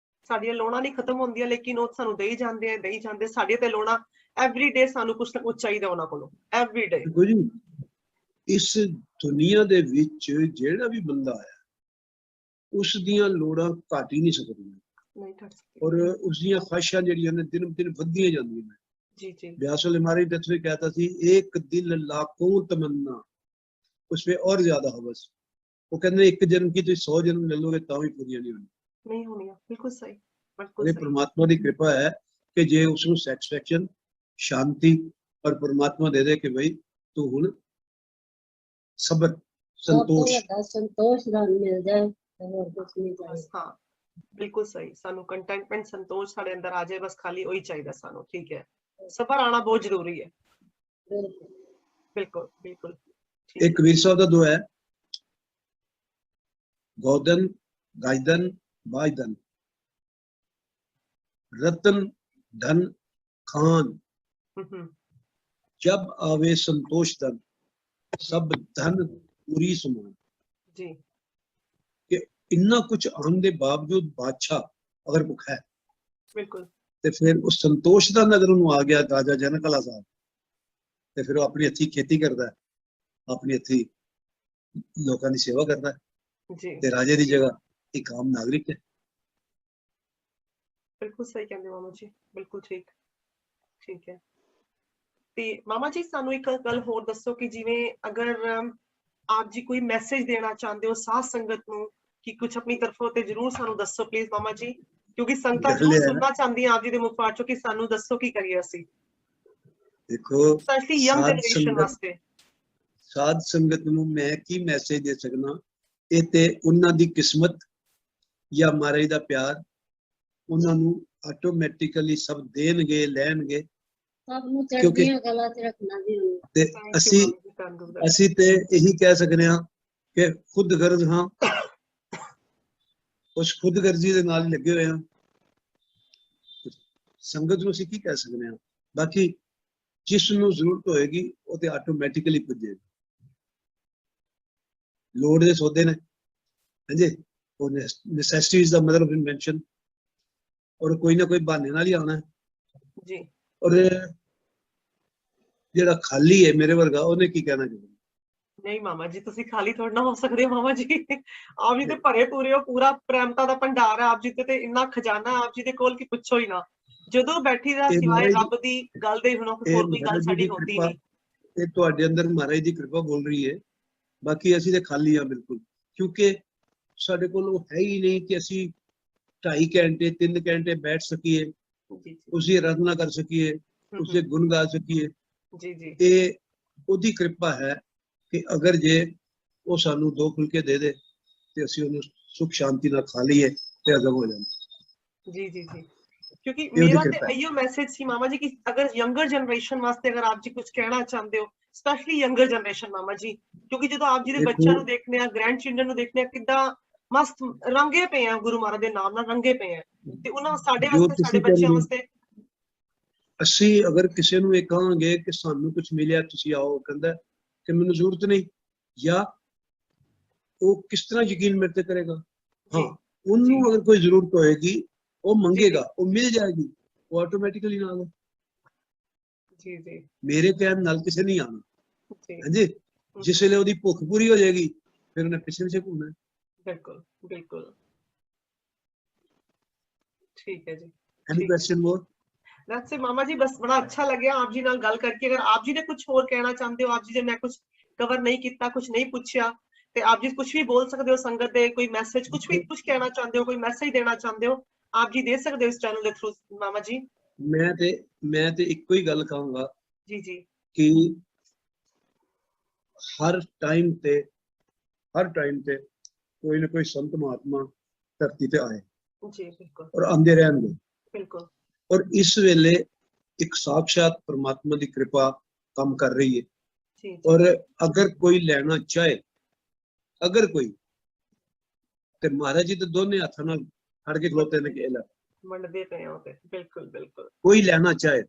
ਸਾਡੀਆਂ ਲੋੜਾਂ ਨਹੀਂ ਖਤਮ ਹੁੰਦੀਆਂ ਲੇਕਿਨ ਉਹ ਸਾਨੂੰ ਦੇਈ ਜਾਂਦੇ ਆ ਸਾਡੀਆਂ ਤੇ ਲੋੜਾਂ ਐਵਰੀ ਡੇ ਸਾਨੂੰ ਕੁਝ ਨਾ ਕੁਝ ਚਾਹੀਦਾ ਉਹਨਾਂ ਕੋਲੋਂ ਐਵਰੀ ਡੇ। ਦੇਖੋ ਜੀ ਇਸ ਦੁਨੀਆ ਦੇ ਵਿੱਚ ਜਿਹੜਾ ਵੀ ਬੰਦਾ ਆਇਆ ਉਸ ਦੀਆਂ ਲੋੜਾਂ ਘਟ ਹੀ ਨਹੀਂ ਸਕਦੀਆਂ, ਨਹੀਂ ਘਟ ਸਕਦੀ। ਔਰ ਉਸ ਦੀਆਂ ख्वाहिशां ਜਿਹੜੀਆਂ ਨੇ ਦਿਨ ਦਿਨ ਵੱਧਦੀਆਂ ਜਾਂਦੀਆਂ ਨੇ। जी जी। व्यास हमारी दस में कहता थी एक दिल लाखों तमन्ना उस पे और ज्यादा हवस। वो कहते एक जन्म की तो 100 जन्म ले लोगे तो भी पूरी नहीं होनी। बिल्कुल सही, बिल्कुल ये सही। परमात्मा की कृपा है कि जे उसको सैटिस्फैक्शन, शांति और परमात्मा दे दे कि भाई तू हुण सबर, संतोष मिल जाए और कुछ नहीं चाहिए। हाँ बिल्कुल सही, सानू कंटेंटमेंट संतोष साडे अंदर आ जाए, बस खाली वही चाहिए सानू। ठीक है, ਸਬਰ ਆਣਾ ਬਹੁਤ ਜ਼ਰੂਰੀ ਹੈ। ਬਿਲਕੁਲ ਬਿਲਕੁਲ ਬਿਲकुल ठीक एक कबीर साहब का दो है, गौदन गायदन बाजदन रतन धन खान, हम्म, जब आवे संतोष धन सब धन पूरी समान। जी कि इन्ना कुछ आने के बावजूद बादशाह अगर भुखा है बिल्कुल तो फिर उस संतोष धन अगर उन्होंने आ गया राजा जनक वाला साहब, तो फिर वो अपनी हथी खेती करता है, अपनी हथी लोगों की सेवा करता है, जी ते राजे की जगह एक आम नागरिक है। बिल्कुल सही कहते हो मामा जी, बिल्कुल ठीक ठीक है। ਤੇ ਮਾਮਾ ਜੀ ਸਾਨੂੰ ਇੱਕ ਗੱਲ ਹੋਰ ਦੱਸੋ ਕਿ ਜਿਵੇਂ ਅਗਰ ਆਪ ਜੀ ਕੋਈ ਮੈਸੇਜ ਦੇਣਾ ਚਾਹੁੰਦੇ ਹੋ ਸਾਧ ਸੰਗਤ ਨੂੰ ਕਿ ਕੁਝ ਆਪਣੀ ਤਰਫੋਂ ਤੇ ਜਰੂਰ ਸਾਨੂੰ ਦੱਸੋ ਪਲੀਜ਼ ਮਾਮਾ ਜੀ, ਕਿਉਂਕਿ ਸੰਗਤਾਂ ਗੱਲ ਜਰੂਰ ਇਹ ਹੈ ਨਾ, ਸੁਣਨਾ ਚਾਹੁੰਦੀਆਂ ਆਪ ਜੀ ਦੇ ਮੁਖ ਪਾਚੋ ਕਿ ਸਾਨੂੰ ਦੱਸੋ ਕੀ ਕਰੀਏ ਅਸੀਂ, देखो ਸਪੈਸ਼ਲੀ ਯੰਗ ਜਨਰੇਸ਼ਨ ਵਾਸਤੇ। ਸਾਧ ਸੰਗਤ ਨੂੰ ਮੈਂ ਕੀ ਮੈਸੇਜ ਦੇ ਸਕਣਾ, ਇਹ ਤੇ ਉਹਨਾਂ ਦੀ ਕਿਸਮਤ ਜਾਂ ਮਹਾਰਾਜ ਦਾ ਪਿਆਰ ਉਹਨਾਂ ਨੂੰ ਆਟੋਮੈਟਿਕਲੀ ਸਭ ਦੇਣਗੇ ਲੈਣਗੇ। ਸਭ ਨੂੰ ਚੜ੍ਹਦੀਆਂ ਕਲਾ ਚ ਰੱਖਣਾ ਵੀ ਹੁੰਦਾ। ਤੇ ਅਸੀਂ ਤੇ ਇਹੀ ਕਹਿ ਸਕਦੇ ਹਾਂ ਕਿ ਖੁਦ ਗਰਜ਼ ਹਾਂ, ਉਸ ਖੁਦਗਰਜ਼ੀ ਦੇ ਨਾਲ ਲੱਗੇ ਹੋਏ ਹਾਂ। ਸੰਗਤ ਨੂੰ ਅਸੀਂ ਕੀ ਕਹਿ ਸਕਦੇ ਹਾਂ, ਬਾਕੀ ਜਿਸ ਨੂੰ ਜ਼ਰੂਰਤ ਹੋਏਗੀ ਉਹ ਤੇ ਆਟੋਮੈਟਿਕਲੀ ਪੁੱਜੇਗੀ। ਲੋੜ ਦੇ ਸੌਦੇ ਨੇ, ਹਾਂਜੀ, ਉਹ ਨੈਸੈਸਿਟੀਜ਼ ਦਾ ਮਤਲਬ ਇਨਵੈਂਸ਼ਨ, ਔਰ ਕੋਈ ਨਾ ਕੋਈ ਬਹਾਨੇ ਨਾਲ ਹੀ ਆਉਣਾ ਜੀ। ਔਰ ਜਿਹੜਾ ਖਾਲੀ ਹੈ ਮੇਰੇ ਵਰਗਾ ਉਹਨੇ ਕੀ ਕਹਿਣਾ ਚਾਹੀਦਾ। ਨਹੀਂ ਮਾਮਾ ਜੀ ਤੁਸੀਂ ਖਾਲੀ ਥੋੜਾ ਨਾ ਹੋ ਸਕਦੇ ਹੋ ਮਾਮਾ ਜੀ, ਆਪ ਜੀ ਤੇ ਭਰੇ ਪੂਰੇ ਹੋ, ਪੂਰਾ ਪ੍ਰੇਮਤਾ ਦਾ ਭੰਡਾਰ ਹੈ ਆਪ ਜੀ ਤੇ ਇੰਨਾ ਖਜ਼ਾਨਾ ਆਪ ਜੀ ਦੇ ਕੋਲ ਕਿ ਪੁੱਛੋ ਹੀ ਨਾ। ਜਦੋਂ ਬੈਠੀ ਦਾ ਸਿਵਾਏ ਰੱਬ ਦੀ ਗੱਲ ਦੇ ਹੁਣ ਹੋਰ ਕੋਈ ਗੱਲ ਸਾਡੀ ਹੁੰਦੀ ਨਹੀਂ। ਇਹ ਤੁਹਾਡੇ ਅੰਦਰ ਮਹਾਰਾਜ ਦੀ ਕਿਰਪਾ ਬੋਲ ਰਹੀ ਹੈ, ਬਾਕੀ ਅਸੀਂ ਤੇ ਖਾਲੀ ਆ ਬਿਲਕੁਲ, ਕਿਉਂਕਿ ਸਾਡੇ ਕੋਲ ਉਹ ਹੈ ਹੀ ਨਹੀਂ ਕਿ ਅਸੀਂ 2.5 ਘੰਟੇ 3 ਘੰਟੇ ਬੈਠ ਸਕੀਏ, ਉਸਦੀ ਆਰਾਧਨਾ ਕਰ ਸਕੀਏ, ਉਸਦੇ ਗੁਣ ਗਾ ਸਕੀਏ। ਜੀ ਜੀ ਇਹ ਉਹਦੀ ਕਿਰਪਾ ਹੈ ਕਿ ਅਗਰ ਜੇ ਉਹ ਸਾਨੂੰ 2 ਫੁਲਕੇ ਦੇ ਦੇ ਤੇ ਅਸੀਂ ਉਹਨੂੰ ਸੁਖ ਸ਼ਾਂਤੀ ਨਾਲ ਖਾ ਲਈਏ ਤੇ ਹਜ਼ਮ ਹੋ ਜਾਂਦਾ। ਜੀ ਜੀ ਜੀ क्योंकि मेरा तो इयो मैसेज सी मामा जी कि अगर यंगर जनरेशन वास्ते अगर आप जी कुछ कहना चाहते हो, स्पेशली यंगर जनरेशन मामा जी, क्योंकि जो आप जी दे बच्चों ਨੂੰ ਦੇਖਨੇ ਆ, ਗ੍ਰੈਂਡ ਚਿਲड्रन ਨੂੰ ਦੇਖਨੇ ਆ ਕਿੱਦਾਂ ਮਸਤ ਰੰਗੇ ਪਏ ਆ ਗੁਰੂ ਮਹਾਰਾਜ ਦੇ ਨਾਮ ਨਾਲ ਰੰਗੇ ਪਏ ਆ, ਤੇ ਉਹਨਾਂ ਸਾਡੇ ਵਾਸਤੇ ਸਾਡੇ ਬੱਚਿਆਂ ਵਾਸਤੇ ਅਸੀਂ ਅਗਰ ਕਿਸੇ ਨੂੰ ਇਹ ਕਹਾਂਗੇ ਕਿ ਸਾਨੂੰ ਕੁਝ ਮਿਲਿਆ ਤੁਸੀਂ ਆਓ, ਕਹਿੰਦਾ ਕਿ ਮੈਨੂੰ ਜ਼ਰੂਰਤ ਨਹੀਂ, ਜਾਂ ਉਹ ਕਿਸ ਤਰ੍ਹਾਂ ਯਕੀਨ ਮੇਰੇ ਤੇ ਕਰੇਗਾ। ਹਾਂ, ਉਹਨੂੰ ਅਗਰ ਕੋਈ ਜ਼ਰੂਰਤ ਹੋਏਗੀ ਉਹ ਮੰਗੇਗਾ, ਉਹ ਮਿਲ ਜਾਏਗੀ, ਉਹ ਆਟੋਮੈਟਿਕਲੀ ਨਾਲ ਜੀ ਜੀ ਮੇਰੇ ਕਹਿਣ ਨਾਲ ਕਿਸੇ ਨਹੀਂ ਆਣਾ। ਹਾਂਜੀ, ਜਿਸ ਵੇਲੇ ਉਹਦੀ ਭੁੱਖ ਪੂਰੀ ਹੋ ਜਾਏਗੀ ਫਿਰ ਉਹਨੇ ਪਿੱਛੇ ਪਿੱਛੇ ਘੁੰਮਣਾ। ਬਿਲਕੁਲ ਬਿਲकुल ठीक है जी। Any question more? That's it मामा जी, बस बड़ा अच्छा लगे आप जी नाल गल करके। अगर आप जी ने कुछ और कहना चाहते हो, आप जी ने मैं कुछ कवर नहीं किया, कुछ नहीं पूछा, ते आप जी कुछ भी बोल सकते हो संगत दे, कोई मैसेज कुछ भी कुछ कहना चाहते हो, कोई मैसेज देना चाहते हो, आप जी दे सकते हो इस चैनल के थ्रू मामा जी। मैं ते इक्को ही गल कहूंगा जी जी कि हर टाइम ते कोई ना कोई संत महात्मा धरती पे आए जी बिल्कुल और आंदे रहेंगे बिल्कुल, और इस वेले एक साक्षात परमात्मा की कृपा काम कर रही है। जी, और अगर कोई लेना चाहे, अगर कोई, तो महाराज जी तो दोनों हाथों नाल फड़ के खलोते ने कि मंडदे पे होते, बिल्कुल बिल्कुल, कोई लेना चाहे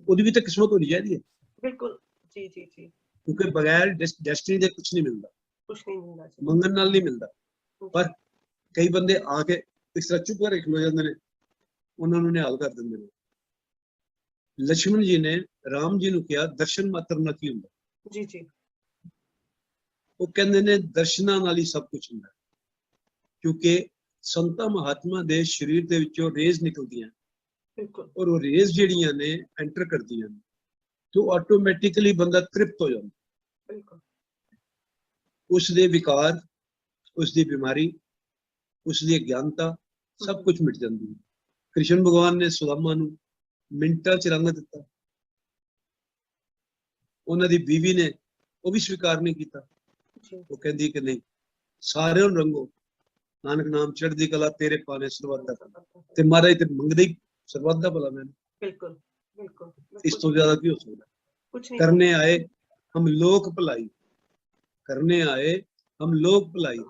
ਉਹਦੀ भी तो किस्मत होनी चाहिए। बिल्कुल जी जी जी, क्योंकि बगैर डेस्टिनी दे कुछ नहीं मिलता, कुछ नहीं मिलना, मंगन नाल नहीं मिलता। पर कई बंदे आके इस तरह चुप करके खलो जाते हैं, उन्होंने निहाल कर देंगे। लक्ष्मण जी ने राम जी ਨੂੰ ਕਿਹਾ ਦਰਸ਼ਨ ਮਾਤਰ ਨਾਲ ਕੀ ਹੁੰਦਾ। जी जी, ਉਹ ਕਹਿੰਦੇ ਨੇ ਦਰਸ਼ਨਾਂ ਨਾਲ ਹੀ ਸਭ ਕੁਝ ਹੁੰਦਾ, ਕਿਉਂਕਿ ਸੰਤਾਂ ਮਹਾਤਮਾ ਦੇ ਸਰੀਰ ਦੇ ਵਿੱਚੋਂ ਰੇਜ਼ ਨਿਕਲਦੀਆਂ, बिल्कुल, ਔਰ ਉਹ ਰੇਜ਼ ਜਿਹੜੀਆਂ ਨੇ ਐਂਟਰ ਕਰਦੀਆਂ ਨੇ तो ਆਟੋਮੈਟਿਕਲੀ ਬੰਦਾ ਤ੍ਰਿਪਤ ਹੋ ਜਾਂਦਾ। बिल्कुल, ਉਸ ਦੇ ਵਿਕਾਰ, ਉਸ ਦੀ ਬਿਮਾਰੀ, ਉਸ ਦੀ ਅਗਿਆਨਤਾ ਸਭ ਕੁਝ ਮਿਟ ਜਾਂਦੀ ਹੈ। ਕ੍ਰਿਸ਼ਨ ਭਗਵਾਨ ਨੇ ਸੁਦਾਮਾ ਨੂੰ ਮਿੰਟਾਂ ਚ ਰੰਗ ਦਿੱਤਾ, ਉਹਨਾਂ ਦੀ ਬੀਵੀ ਨੇ ਉਹ ਵੀ ਸਵੀਕਾਰ ਨਹੀਂ ਕੀਤਾ। ਉਹ ਕਹਿੰਦੀ ਕਿ ਨਹੀਂ, ਸਾਰਿਆਂ ਨੂੰ ਰੰਗੋ, ਨਾਨਕ ਨਾਮ ਚੜ੍ਹਦੀ ਕਲਾ ਤੇਰੇ ਪਾਣੇ ਸਰਬੱਤ ਦਾ, ਤੇ ਮਹਾਰਾਜ ਤੇ ਮੰਗਦੇ ਹੀ ਸਰਬੱਤ ਦਾ ਭਲਾ। ਮੈਨੂੰ बिल्कुल बिल्कुल इस तो ज्यादा की हो सकता? कुछ नहीं करने आए हम लोक भलाई, करने आए हम लोक भलाई,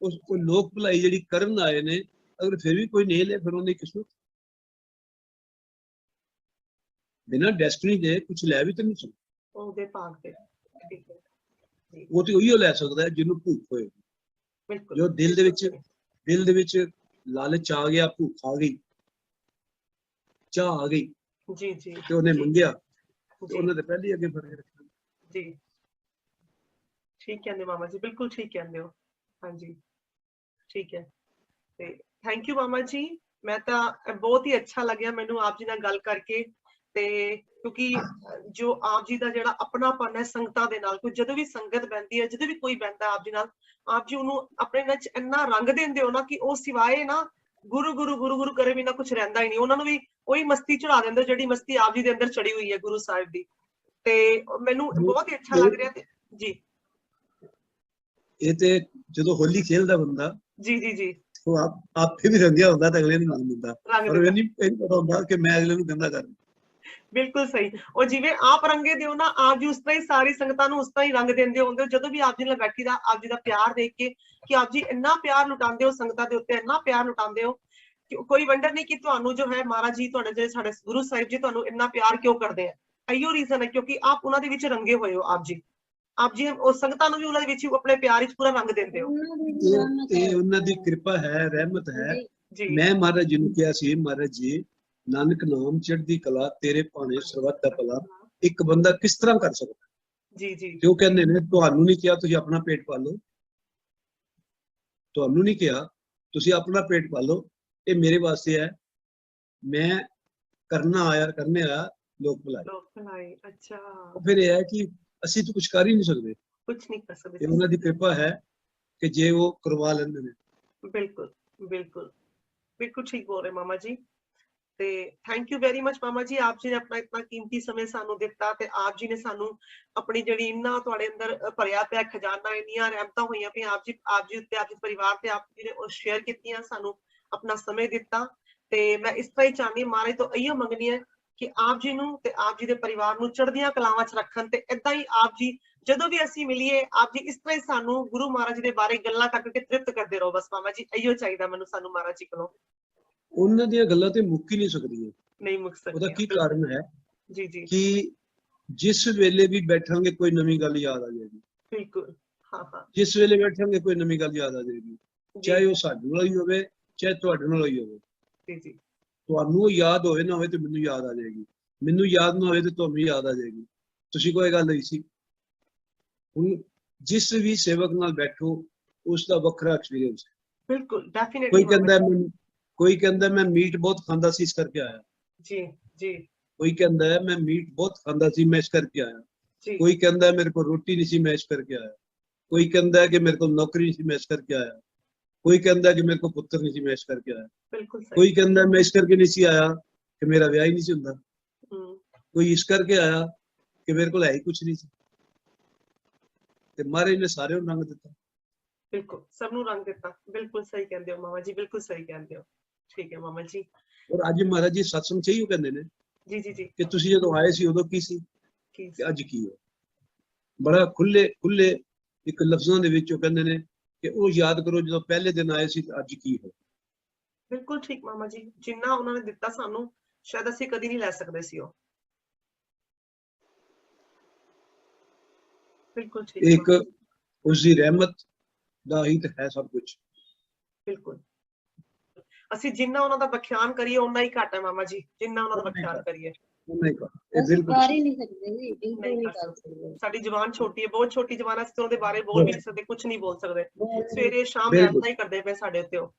उस लोक भलाई ਜਿਹੜੀ ਕਰਨ ਆਏ ਨੇ अगर फिर भी कोई नहीं ले फिर उन्हें किस्मत बिना डेस्टिनी दे कुछ ले भी तो नहीं सकता। ਉਹਦੇ ਭਾਗ ਤੇ ਠੀਕ ਹੈ ਜੀ वो तो उही ले सकता है ਜਿਹਨੂੰ ਭੁੱਖ ਹੋਏ, ਬਿਲਕੁਲ ਜੋ ਦਿਲ ਦੇ ਵਿੱਚ ਲਾਲਚ ਆ ਗਿਆ, ਭੁੱਖ ਆ ਗਈ, ਚਾਹ ਆ ਗਈ ਜੀ ਜੀ ਤੇ ਉਹਨੇ ਮੰਗਿਆ ਤੇ ਜੀ ਉਹਨੇ ਤੇ ਪਹਿਲੀ ਅੱਗੇ ਫੜ ਕੇ ਰੱਖਿਆ। ਜੀ ਠੀਕ ਕਹਿੰਦੇ ਮਾਮਾ ਜੀ, ਬਿਲਕੁਲ ਠੀਕ ਕਹਿੰਦੇ ਹੋ। ਹਾਂਜੀ ਠੀਕ ਹੈ ਤੇ ਥੈਂਕ ਯੂ ਮਾਮਾ ਜੀ, ਮੈਂ ਤਾਂ ਬਹੁਤ ਹੀ ਅੱਛਾ ਲੱਗਿਆ ਮੈਨੂੰ ਆਪ ਜੀ ਨਾਲ ਗੱਲ ਕਰਕੇ। ਤੇ ਕਿਉਂਕਿ ਜੋ ਆਪ ਜੀ ਦਾ ਜਿਹੜਾ ਆਪਣਾਪਨ ਹੈ ਸੰਗਤਾਂ ਦੇ ਨਾਲ, ਕੋਈ ਜਦੋਂ ਵੀ ਸੰਗਤ ਬਹਿੰਦੀ ਹੈ, ਜਦੋਂ ਵੀ ਕੋਈ ਬਹਿੰਦਾ ਆਪ ਜੀ ਨਾਲ, ਆਪ ਜੀ ਉਹਨੂੰ ਆਪਣੇ ਵਿੱਚ ਇੰਨਾ ਰੰਗ ਦਿੰਦੇ ਹੋ ਨਾ ਕਿ ਉਹ ਸਿਵਾਏ ਨਾ ਗੁਰੂ ਗੁਰੂ ਗੁਰੂ ਗੁਰੂ ਕਰੇ ਬਿਨਾਂ ਕੁਝ ਰਹਿੰਦਾ ਹੀ ਨਹੀਂ। ਉਹਨਾਂ ਨੂੰ ਵੀ ਉਹੀ ਮਸਤੀ ਚੜਾ ਦਿੰਦੇ ਜਿਹੜੀ ਮਸਤੀ ਆਪ ਜੀ ਦੇ ਅੰਦਰ ਚੜੀ ਹੋਈ ਹੈ ਗੁਰੂ ਸਾਹਿਬ ਦੀ। ਤੇ ਮੈਨੂੰ ਬਹੁਤ ਹੀ ਅੱਛਾ ਲੱਗ ਰਿਹਾ ਜੀ। ਇਹ ਤੇ ਜਦੋਂ ਹੋਲੀ ਖੇਲਦਾ ਬੰਦਾ ਜੀ ਜੀ ਜੀ ਉਹ ਆਪੇ ਵੀ ਰੰਗਿਆ ਹੁੰਦਾ ਤਾਂ ਅਗਲੇ ਨੂੰ ਰੰਗ ਦਿੰਦਾ, ਪਰ ਰੰਗ ਇਹ ਨਹੀਂ ਪਤਾ ਹੁੰਦਾ ਕਿ ਮੈਂ ਅਗਲੇ ਨੂੰ ਗੰਦਾ ਕਰ। ਬਿਲਕੁਲ ਸਹੀ। ਉਹ ਜਿਵੇਂ ਆਪ ਰੰਗੇ ਦਿਓ ਨਾ ਆਪ ਜੀ ਉਸ ਤਰ੍ਹਾਂ ਹੀ ਸਾਰੀ ਸੰਗਤਾਂ ਨੂੰ ਉਸ ਤਰ੍ਹਾਂ ਹੀ ਰੰਗ ਦਿੰਦੇ ਹੁੰਦੇ ਹੋ। ਜਦੋਂ ਵੀ ਆਪ ਜੀ ਨਾਲ ਬੈਠੀ ਦਾ ਆਪ ਜੀ ਦਾ ਪਿਆਰ ਦੇਖ ਕੇ ਕਿ ਆਪ ਜੀ ਇੰਨਾ ਪਿਆਰ ਲੁਟਾਉਂਦੇ ਹੋ ਸੰਗਤਾਂ ਦੇ ਉੱਤੇ, ਇੰਨਾ ਪਿਆਰ ਲੁਟਾਉਂਦੇ ਹੋ ਕਿ ਕੋਈ ਵੰਡਰ ਨਹੀਂ ਕਿ ਤੁਹਾਨੂੰ ਜੋ ਹੈ ਮਹਾਰਾਜ ਜੀ ਤੁਹਾਡੇ ਜਿਹੜੇ ਸਾਡੇ ਗੁਰੂ ਸਾਹਿਬ ਜੀ ਤੁਹਾਨੂੰ ਇੰਨਾ ਪਿਆਰ ਕਿਉਂ ਕਰਦੇ ਆ। ਇਹੋ ਰੀਜ਼ਨ ਹੈ ਕਿਉਂਕਿ ਆਪ ਉਹਨਾਂ ਦੇ ਵਿੱਚ ਰੰਗੇ ਹੋਏ ਹੋ। ਆਪ ਜੀ ਉਹ ਸੰਗਤਾਂ ਨੂੰ ਵੀ ਉਹਨਾਂ ਦੇ ਵਿੱਚ ਆਪਣੇ ਪਿਆਰ ਵਿੱਚ ਪੂਰਾ ਰੰਗ ਦਿੰਦੇ ਹੋ। ਇਹ ਉਹਨਾਂ ਦੀ ਕਿਰਪਾ ਹੈ, ਰਹਿਮਤ ਹੈ। ਜੀ ਮੈਂ ਮਹਾਰਾਜ ਜੀ ਨੂੰ ਕਿਹਾ ਸੀ, ਮਹਾਰਾਜ ਜੀ ਨਾਨਕ ਨਾਮ ਚੜ੍ਹਦੀ ਕਲਾ ਤੇਰੇ ਭਾਣੇ ਸਰਬੱਤ ਦਾ ਭਲਾ ਇੱਕ ਬੰਦਾ ਕਿਸ ਤਰ੍ਹਾਂ ਕਰ ਸਕਦਾ? ਜੀ ਜੀ ਕਿਉਂ ਕਹਿੰਦੇ ਨੇ ਤੁਹਾਨੂੰ ਨਹੀਂ ਕਿਹਾ ਤੁਸੀਂ ਆਪਣਾ ਪੇਟ ਪਾਲੋ, ਤੁਹਾਨੂੰ ਨਹੀਂ ਕਿਹਾ ਤੁਸੀਂ ਆਪਣਾ ਪੇਟ ਪਾਲੋ, ਇਹ ਮੇਰੇ ਵਾਸਤੇ ਹੈ, ਮੈਂ ਕਰਨੇ ਆਇਆ ਲੋਕ ਭਲਾਈ। ਅੱਛਾ ਫਿਰ ਇਹ ਹੈ ਕਿ ਅਸੀਂ ਤਾਂ ਕੁਝ ਕਰ ਹੀ ਨਹੀਂ ਸਕਦੇ, ਕੁਝ ਨਹੀਂ ਕਰ ਸਕਦੇ। ਇਹ ਉਹਨਾਂ ਦੀ ਕਿਰਪਾ ਹੈ ਕਿ ਜੇ ਉਹ ਕਰਵਾ ਲੈਂਦੇ ਨੇ। ਬਿਲਕੁਲ ਬਿਲकुल बिल्कुल ठीक बोल रहे मामा जी। ਤੇ ਥੈਂਕ ਯੂ ਵੈਰੀ ਮਚ ਮਾਮਾ ਜੀ, ਆਪ ਜੀ ਨੇ ਆਪਣਾ ਇਤਨਾ ਕੀਮਤੀ ਸਮੇਂ ਸਾਨੂੰ ਦਿੱਤਾ ਤੇ ਆਪ ਜੀ ਨੇ ਸਾਨੂੰ ਆਪਣੀ ਜਿਹੜੀ ਇੰਨਾ ਤੁਹਾਡੇ ਅੰਦਰ ਭਰਿਆ ਪਿਆ ਖਜ਼ਾਨਾ, ਇੰਨੀਆਂ ਰਹਿਮਤਾਂ ਹੋਈਆਂ ਪਈਆਂ ਆਪ ਜੀ ਉੱਤੇ, ਆਪ ਜੀ ਪਰਿਵਾਰ ਤੇ ਆਪ ਜੀ ਨੇ ਉਹ ਸ਼ੇਅਰ ਕੀਤੀਆਂ, ਸਾਨੂੰ ਆਪਣਾ ਸਮੇਂ ਦਿੱਤਾ। ਤੇ ਮੈਂ ਇਸ ਤਰ੍ਹਾਂ ਹੀ ਚਾਹੁੰਦੀ ਮਹਾਰਾਜ ਤੋਂ ਇਹੋ ਮੰਗਣੀ ਹੈ ਕਿ ਆਪ ਜੀ ਨੂੰ ਤੇ ਆਪ ਜੀ ਦੇ ਪਰਿਵਾਰ ਨੂੰ ਚੜ੍ਹਦੀਆਂ ਕਲਾਵਾਂ 'ਚ ਰੱਖਣ ਤੇ ਏਦਾਂ ਹੀ ਆਪ ਜੀ ਜਦੋਂ ਵੀ ਅਸੀਂ ਮਿਲੀਏ ਆਪ ਜੀ ਇਸ ਤਰ੍ਹਾਂ ਹੀ ਸਾਨੂੰ ਗੁਰੂ ਮਹਾਰਾਜ ਦੇ ਬਾਰੇ ਗੱਲਾਂ ਕਰਕੇ ਤ੍ਰਿਪਤ ਕਰਦੇ ਰਹੋ। ਬਸ ਮਾਮਾ ਜੀ ਇਹੋ ਚਾਹੀਦਾ ਮੈਨੂੰ ਸਾਨੂੰ ਮਹਾਰਾਜ ਜੀ ਕੋਲੋਂ। ਉਹਨਾਂ ਦੀਆਂ ਗੱਲਾਂ ਤੇ ਮੁੱਕ ਹੀ ਨਹੀਂ ਸਕਦੀਆਂ, ਨਹੀਂ ਮੁੱਕ ਸਕਦੀਆਂ। ਉਹਦਾ ਕੀ ਕਾਰਨ ਹੈ? ਜੀ ਜੀ ਕਿ ਜਿਸ ਵੇਲੇ ਵੀ ਬੈਠਾਂਗੇ ਕੋਈ ਨਵੀਂ ਗੱਲ ਯਾਦ ਆ ਜਾਏਗੀ। ਬਿਲਕੁਲ ਹਾਂ ਹਾਂ। ਜਿਸ ਵੇਲੇ ਬੈਠਾਂਗੇ ਕੋਈ ਨਵੀਂ ਗੱਲ ਯਾਦ ਆ ਜਾਏਗੀ, ਚਾਹੇ ਉਹ ਸਾਡੇ ਨਾਲ ਹੀ ਹੋਵੇ ਚਾਹੇ ਤੁਹਾਡੇ ਨਾਲ ਹੀ ਹੋਵੇ। ਜੀ ਜੀ ਤੁਹਾਨੂੰ ਯਾਦ ਹੋਵੇ ਨਾ ਹੋਵੇ ਤੇ ਮੈਨੂੰ ਯਾਦ ਆ ਜਾਏਗੀ, ਮੈਨੂੰ ਯਾਦ ਨਾ ਹੋਵੇ ਤੇ ਤੁਹਾਨੂੰ ਯਾਦ ਆ ਜਾਏਗੀ। ਤੁਸੀਂ ਕੋਈ ਗੱਲ ਨਹੀਂ ਸੀ। ਹੁਣ ਜਿਸ ਵੀ ਸੇਵਕ ਨਾਲ ਬੈਠੋ ਉਸ ਦਾ ਵੱਖਰਾ ਐਕਸਪੀਰੀਅੰਸ ਹੈ। ਬਿਲਕੁਲ ਡੈਫੀਨਿਟਲੀ। ਕੋਈ ਕਹਿੰਦਾ ਮੈਂ ਮੀਟ ਬਹੁਤ ਖਾਂਦਾ ਸੀ ਇਸ ਕਰਕੇ ਆਇਆ। ਜੀ ਜੀ ਕੋਈ ਕਹਿੰਦਾ ਹੈ ਮੈਂ ਮੀਟ ਬਹੁਤ ਖਾਂਦਾ ਸੀ ਮੈਂ ਇਸ ਕਰਕੇ ਆਇਆ। ਕੋਈ ਕਹਿੰਦਾ ਮੇਰੇ ਕੋਲ ਰੋਟੀ ਨਹੀਂ ਸੀ ਮੈਂ ਇਸ ਕਰਕੇ ਆਇਆ। ਕੋਈ ਕਹਿੰਦਾ ਕਿ ਮੇਰੇ ਕੋਲ ਨੌਕਰੀ ਨਹੀਂ ਸੀ ਮੈਂ ਇਸ ਕਰਕੇ ਆਇਆ। ਕੋਈ ਕਹਿੰਦਾ ਕਿ ਮੇਰੇ ਕੋਲ ਪੁੱਤਰ ਨਹੀਂ ਸੀ ਮੈਂ ਇਸ ਕਰਕੇ ਆਇਆ। ਬਿਲਕੁਲ ਸਹੀ। ਕੋਈ ਕਹਿੰਦਾ ਮੈਂ ਇਸ ਕਰਕੇ ਨਹੀਂ ਸੀ ਆਇਆ ਕਿ ਮੇਰਾ ਵਿਆਹ ਹੀ ਨਹੀਂ ਸੀ ਹੁੰਦਾ। ਕੋਈ ਇਸ ਕਰਕੇ ਆਇਆ ਕਿ ਮੇਰੇ ਕੋਲ ਹੈ ਹੀ ਕੁਛ ਨਹੀਂ ਸੀ। ਤੇ ਮਹਾਰਾਜ ਨੇ ਸਾਰਿਆਂ ਨੂੰ ਰੰਗ ਦਿੱਤਾ। ਬਿਲਕੁਲ ਸਭ ਨੂੰ ਰੰਗ ਦਿੱਤਾ। ਬਿਲਕੁਲ ਸਹੀ ਕਹਿੰਦੇ ਹੋ ਮਾਮਾ ਜੀ, ਬਿਲਕੁਲ ਸਹੀ ਕਹਿੰਦੇ ਹੋ। ਠੀਕ ਹੈ ਮਾਮਾ ਜੀ। ਔਰ ਅੱਜ ਮਹਾਰਾਜ ਜੀ ਸਤਸੰਗ ਚ ਹੀ ਕਹਿੰਦੇ ਨੇ ਜੀ ਜੀ ਜੀ ਕਿ ਤੁਸੀਂ ਜਦੋਂ ਆਏ ਸੀ ਉਦੋਂ ਕੀ ਸੀ ਕੀ ਤੇ ਅੱਜ ਕੀ ਹੈ। ਬੜਾ ਖੁੱਲੇ ਇੱਕ ਲਫ਼ਜ਼ਾਂ ਦੇ ਵਿੱਚ ਉਹ ਕਹਿੰਦੇ ਨੇ ਕਿ ਉਹ ਯਾਦ ਕਰੋ ਜਦੋਂ ਪਹਿਲੇ ਦਿਨ ਆਏ ਸੀ ਤੇ ਅੱਜ ਕੀ ਹੈ। ਬਿਲਕੁਲ ਠੀਕ ਮਾਮਾ ਜੀ, ਜਿੰਨਾ ਉਹਨਾਂ ਨੇ ਦਿੱਤਾ ਸਾਨੂੰ ਸ਼ਾਇਦ ਅਸੀਂ ਕਦੀ ਨਹੀਂ ਲੈ ਸਕਦੇ ਸੀ ਉਹ। ਬਿਲਕੁਲ ਠੀਕ। ਇੱਕ ਉਸ ਦੀ ਰਹਿਮਤ ਦਾ ਹੀ ਤਾਂ ਹੈ ਸਭ ਕੁਝ। ਬਿਲਕੁਲ ਅਸੀਂ ਜਿੰਨਾ ਉਹਨਾਂ ਦਾ ਬਖਿਆਨ ਕਰੀਏ ਉਨਾ ਹੀ ਘੱਟ ਹੈ ਮਾਮਾ ਜੀ, ਜਿੰਨਾ ਉਹਨਾਂ ਦਾ ਬਖਿਆਨ ਕਰੀਏ ਸਾਡੀ ਜ਼ੁਬਾਨ ਛੋਟੀ ਹੈ, ਬਹੁਤ ਛੋਟੀ ਜ਼ੁਬਾਨ ਹੈ, ਅਸੀਂ ਉਹਦੇ ਬਾਰੇ ਬੋਲ ਵੀ ਨਹੀਂ ਸਕਦੇ, ਕੁਝ ਨਹੀਂ ਬੋਲ ਸਕਦੇ। ਸਵੇਰੇ ਸ਼ਾਮ ਰਹਿਮਤਾਂ ਹੀ ਕਰਦੇ ਪਏ ਸਾਡੇ ਉੱਤੇ ਉਹ।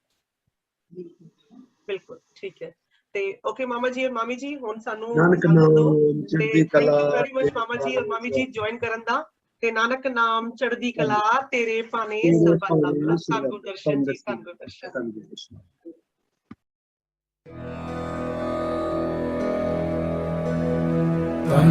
ਬਿਲਕੁਲ ਠੀਕ ਹੈ। ਤੇ ਓਕੇ ਮਾਮਾ ਜੀ ਔਰ ਮਾਮੀ ਜੀ ਹੁਣ ਸਾਨੂੰ ਥੈਂਕ ਯੂ ਵੈਰੀ ਮਚ ਮਾਮਾ ਜੀ ਔਰ ਮਾਮੀ ਜੀ ਜੁਆਇਨ ਕਰਨ ਦਾ। ਤੇ ਨਾਨਕ ਨਾਮ ਚੜ੍ਹਦੀ ਕਲਾ ਤੇਰੇ ਭਾਣੇ ਸਰਬੱਤ ਦਾ ਭਲਾ। ਧੰਨ ਗੁਰਦਰਸ਼ਨ ਜੀ, ਧੰਨ ਗੁਰਦਰਸ਼ਨ। Tam